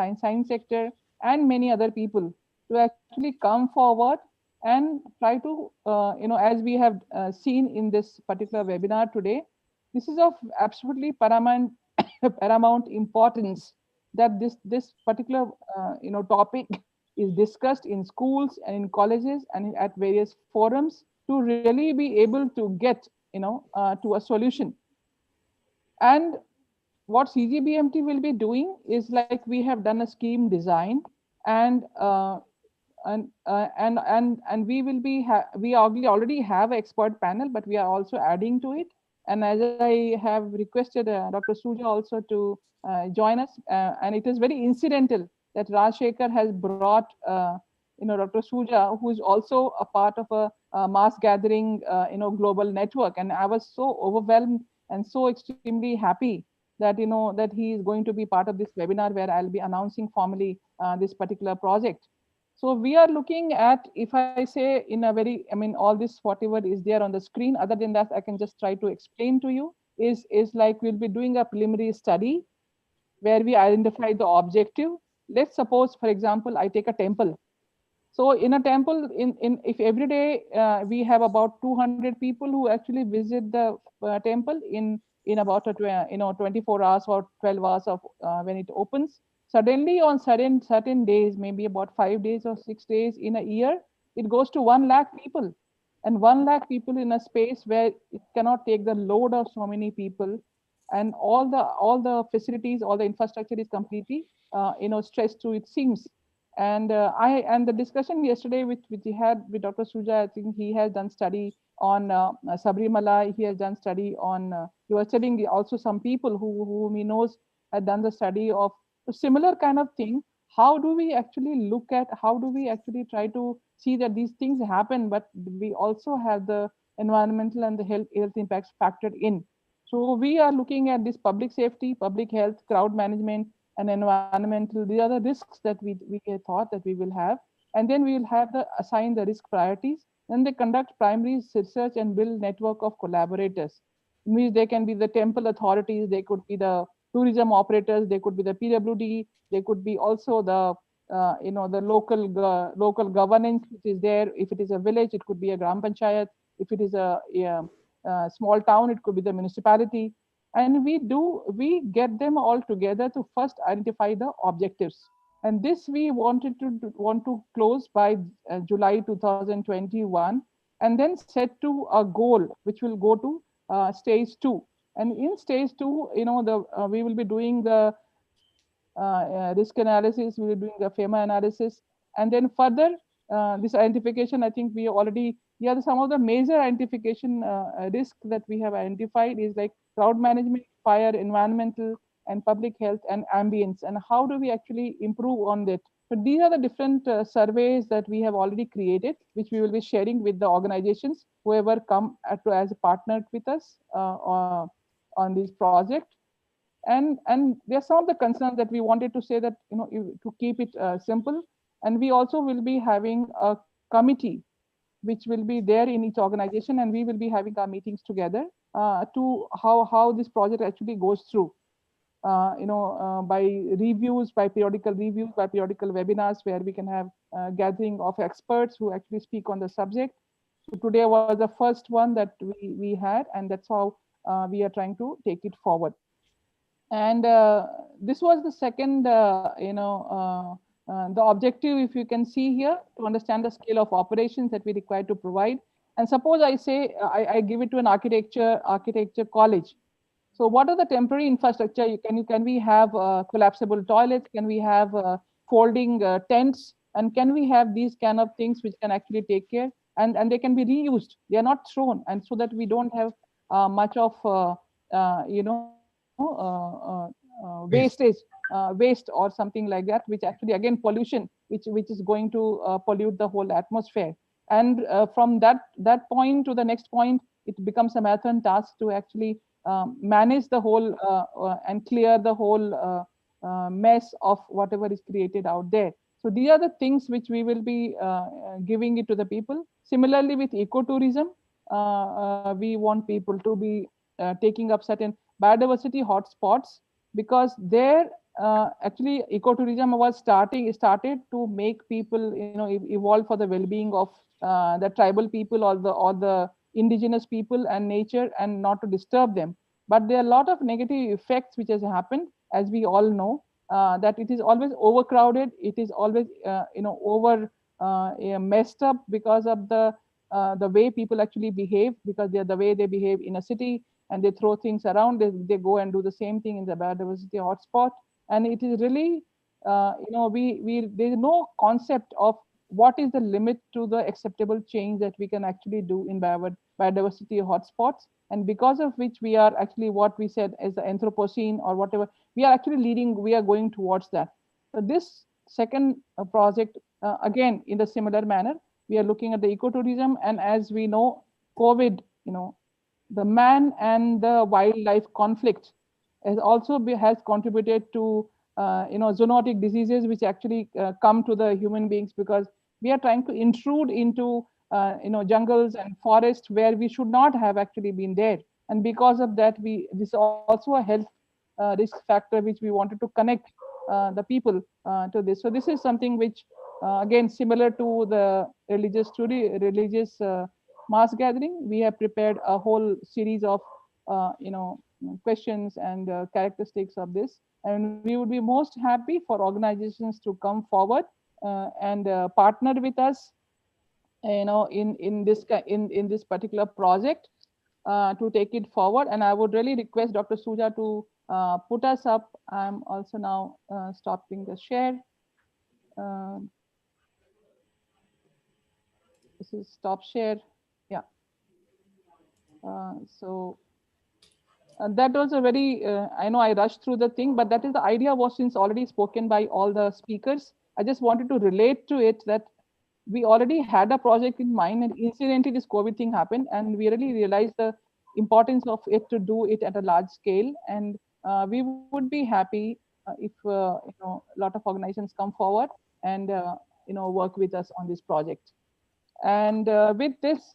sector, and many other people to actually come forward and try to, as we have seen in this particular webinar today, this is of absolutely paramount importance that this particular topic is discussed in schools and in colleges and at various forums to really be able to get to a solution. And what CGBMT will be doing is, like, we have done a scheme design, and we will be we already have an expert panel, but we are also adding to it. And as I have requested Dr. Souza also to join us, and it is very incidental that Rajshekhar has brought Dr. Souza, who is also a part of a mass gathering global network. And I was so overwhelmed and so extremely happy that that he is going to be part of this webinar, where I'll be announcing formally this particular project. So we are looking at, if I say in a very, all this whatever is there on the screen, other than that, I can just try to explain to you. is like we'll be doing a preliminary study where we identify the objective. Let's suppose, for example, I take a temple. So in a temple, if every day we have about 200 people who actually visit the temple in about 24 hours or 12 hours of when it opens. Suddenly on certain days, maybe about 5 days or 6 days in a year, it goes to 1 lakh people, and 1 lakh people in a space where it cannot take the load of so many people, and all the facilities, all the infrastructure is completely stressed to, it seems. And the discussion yesterday which he had with Dr. Suja, I think he has done study on Sabrimala. He has done study on. He was telling also some people whom he knows had done the study of a similar kind of thing. How do we actually look at? How do we actually try to see that these things happen, but we also have the environmental and the health impacts factored in. So we are looking at this public safety, public health, crowd management, and environmental. These are the risks that we thought that we will have. And then we will have the assign the risk priorities. Then they conduct primary research and build network of collaborators. In which they can be the temple authorities, they could be the tourism operators, they could be the PWD, they could be also the the local governance which is there. If it is a village, it could be a gram panchayat. If it is a small town, it could be the municipality. And we get them all together to first identify the objectives. And this we want to close by July 2021, and then set to a goal which will go to stage 2. And in stage 2, we will be doing the risk analysis, we will be doing the FEMA analysis, and then further this identification. I think we already, some of the major identification risk that we have identified is like crowd management, fire, environmental, and public health, and ambience. And how do we actually improve on that? So these are the different surveys that we have already created, which we will be sharing with the organizations, whoever come as a partner with us on this project. And there are some of the concerns that we wanted to say that, to keep it simple. And we also will be having a committee which will be there in each organization, and we will be having our meetings together to how this project actually goes through. By reviews, by periodical reviews, by periodical webinars where we can have gathering of experts who actually speak on the subject. So today was the first one that we had, and that's how we are trying to take it forward. And this was the second, the objective, if you can see here, to understand the scale of operations that we require to provide. And suppose I say, I give it to an architecture college. So what are the temporary infrastructure? Can we have collapsible toilets? Can we have folding tents? And can we have these kind of things which can actually take care? And they can be reused. They are not thrown. And so that we don't have much of, wastage, waste or something like that, which actually, again, pollution, which is going to pollute the whole atmosphere. And from that point to the next point, it becomes a marathon task to actually manage the whole and clear the whole mess of whatever is created out there. So these are the things which we will be giving it to the people. Similarly, with ecotourism, we want people to be taking up certain biodiversity hotspots, because there actually ecotourism was started to make people evolve for the well-being of the tribal people or the indigenous people and nature, and not to disturb them. But there are a lot of negative effects which has happened, as we all know, that it is always overcrowded, it is always over messed up because of the way people actually behave, because they are the way they behave in a city, and they throw things around. They go and do the same thing in the biodiversity hotspot, and it is really there is no concept of what is the limit to the acceptable change that we can actually do in biodiversity hotspots, and because of which we are actually, what we said as the Anthropocene or whatever, we are actually we are going towards that. So this second project, again, in the similar manner, we are looking at the ecotourism. And as we know, COVID, the man and the wildlife conflict has also has contributed to zoonotic diseases, which actually come to the human beings, because we are trying to intrude into jungles and forests where we should not have actually been there. And because of that, this is also a health risk factor which we wanted to connect the people to this. So this is something which, again, similar to the religious mass gathering, we have prepared a whole series of questions and characteristics of this. And we would be most happy for organizations to come forward and partner with us, in this particular project to take it forward. And I would really request Dr. Suja to put us up. I'm also now stopping the share. This is stop share. Yeah. So that was a very, I know I rushed through the thing, but that is the idea was since already spoken by all the speakers. I just wanted to relate to it that we already had a project in mind, and incidentally this COVID thing happened, and we really realized the importance of it to do it at a large scale. And we would be happy if a lot of organizations come forward and work with us on this project. And with this,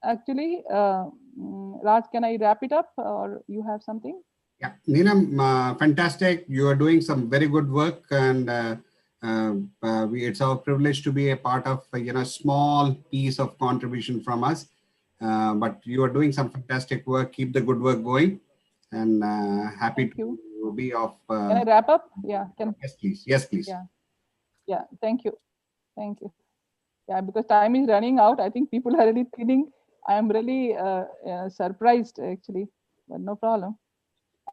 actually, Raj, can I wrap it up, or you have something? Yeah, Neelam, fantastic. You are doing some very good work, and it's our privilege to be a part of small piece of contribution from us. But you are doing some fantastic work. Keep the good work going, and happy to be of. Can I wrap up? Yeah. Yes, please. Yes, please. Yeah. Yeah. Thank you. Thank you. Yeah, because time is running out. I think people are really thinning. I am really surprised, actually, but no problem.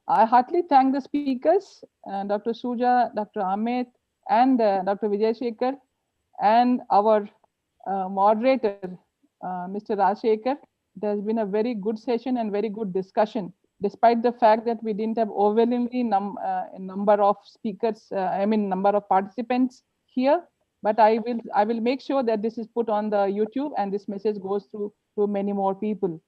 I heartily thank the speakers, Dr. Suja, Dr. Amit, and Dr. Vijay Shekhar, and our moderator, Mr. Rajshekhar. It has been a very good session and very good discussion, despite the fact that we didn't have overwhelmingly number of speakers, number of participants here. But I will make sure that this is put on the YouTube and this message goes to many more people.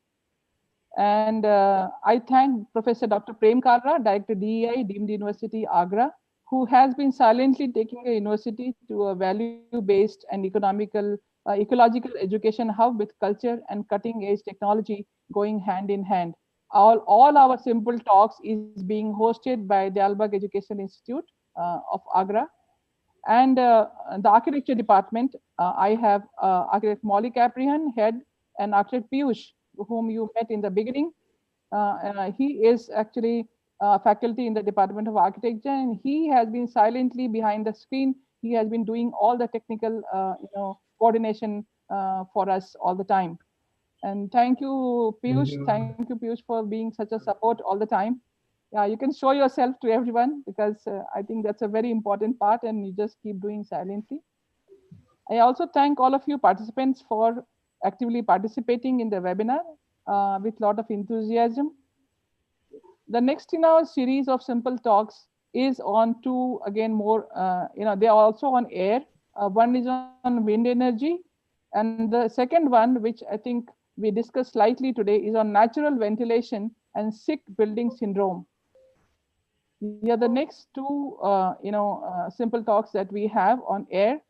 And I thank Professor Dr. Prem Kalra, Director DEI, Deemed University, Agra, who has been silently taking a university to a value-based and ecological education hub with culture and cutting-edge technology going hand in hand. All our simple talks is being hosted by the Dalbagh Education Institute of Agra. And the architecture department, I have architect Molly Caprihan, head, and architect Piyush, whom you met in the beginning. He is actually faculty in the Department of Architecture, and he has been silently behind the screen. He has been doing all the technical coordination for us all the time. And thank you, Piyush. Thank you, Piyush, for being such a support all the time. Yeah, you can show yourself to everyone, because I think that's a very important part, and you just keep doing silently. I also thank all of you participants for actively participating in the webinar with a lot of enthusiasm. The next in our series of simple talks is on two, again, more, they are also on air. One is on wind energy, and the second one, which I think we discussed slightly today, is on natural ventilation and sick building syndrome. Yeah, the next two, simple talks that we have on air.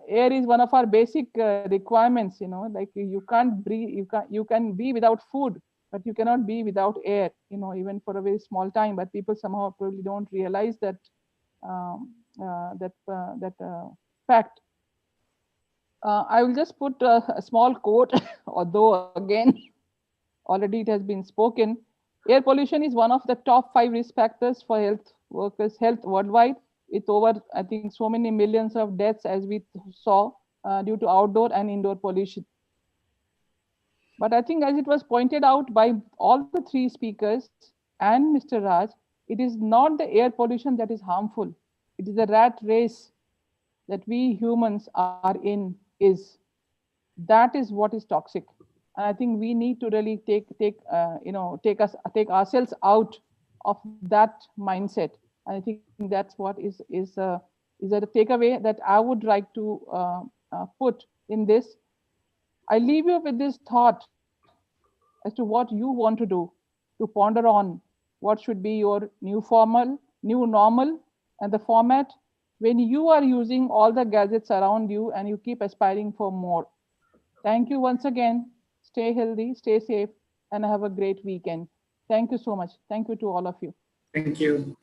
Air is one of our basic requirements. Like you can't breathe, you can be without food, but you cannot be without air. Even for a very small time. But people somehow probably don't realize that fact. I will just put a small quote, although again, already it has been spoken. Air pollution is one of the top 5 risk factors for health worldwide, with over, I think, so many millions of deaths, as we saw, due to outdoor and indoor pollution. But I think, as it was pointed out by all the 3 speakers and Mr. Raj, it is not the air pollution that is harmful. It is the rat race that we humans are in. That is what is toxic. And I think we need to really take ourselves out of that mindset. And I think that's what is a takeaway that I would like to put in this. I leave you with this thought as to what you want to do, to ponder on what should be your new normal, and the format when you are using all the gadgets around you and you keep aspiring for more. Thank you once again. Stay healthy, stay safe, and have a great weekend. Thank you so much. Thank you to all of you. Thank you.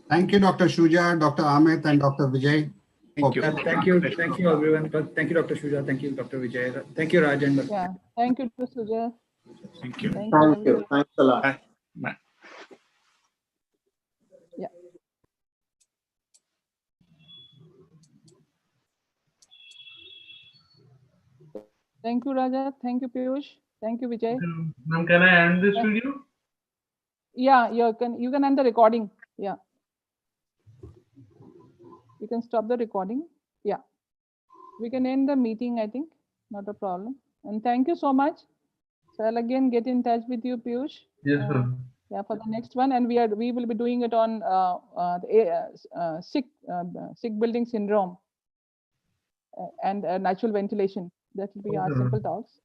Thank you, Dr. Shuja, Dr. Amit, and Dr. Vijay. Thank you. Thank you. Thank you, everyone. Thank you, Dr. Shuja. Thank you, Dr. Vijay. Thank you, Raj. And Yeah. Thank you, Sujay. Thank you. Thank Thank you. everybody. Thanks a lot. Bye. Bye. Yeah. Thank you, Raja. Thank you, Piyush. Thank you, Vijay. Ma'am, can I end this video? Yeah, you can end the recording. Yeah. You can stop the recording. Yeah. We can end the meeting, I think. Not a problem. And thank you so much. So I'll again get in touch with you, Piyush. Yes, ma'am. Yeah, for the next one, and we will be doing it on the sick building syndrome and natural ventilation. That will be our Okay, simple ma'am. talks.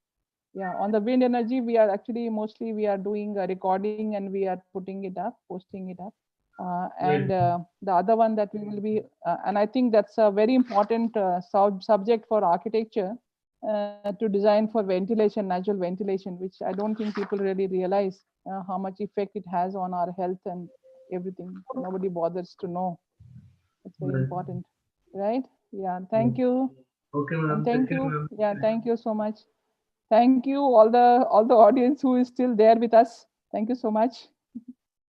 Yeah, on the wind energy, we are actually mostly doing a recording and we are putting it up, posting it up. And the other one that we will be, and I think that's a very important subject for architecture to design for ventilation, natural ventilation, which I don't think people really realize how much effect it has on our health and everything. Nobody bothers to know. It's very Right. important, right? Yeah, thank you. Okay, And ma'am. thank Take care, you. ma'am. Yeah, thank you so much. Thank you all the audience who is still there with us. Thank you so much.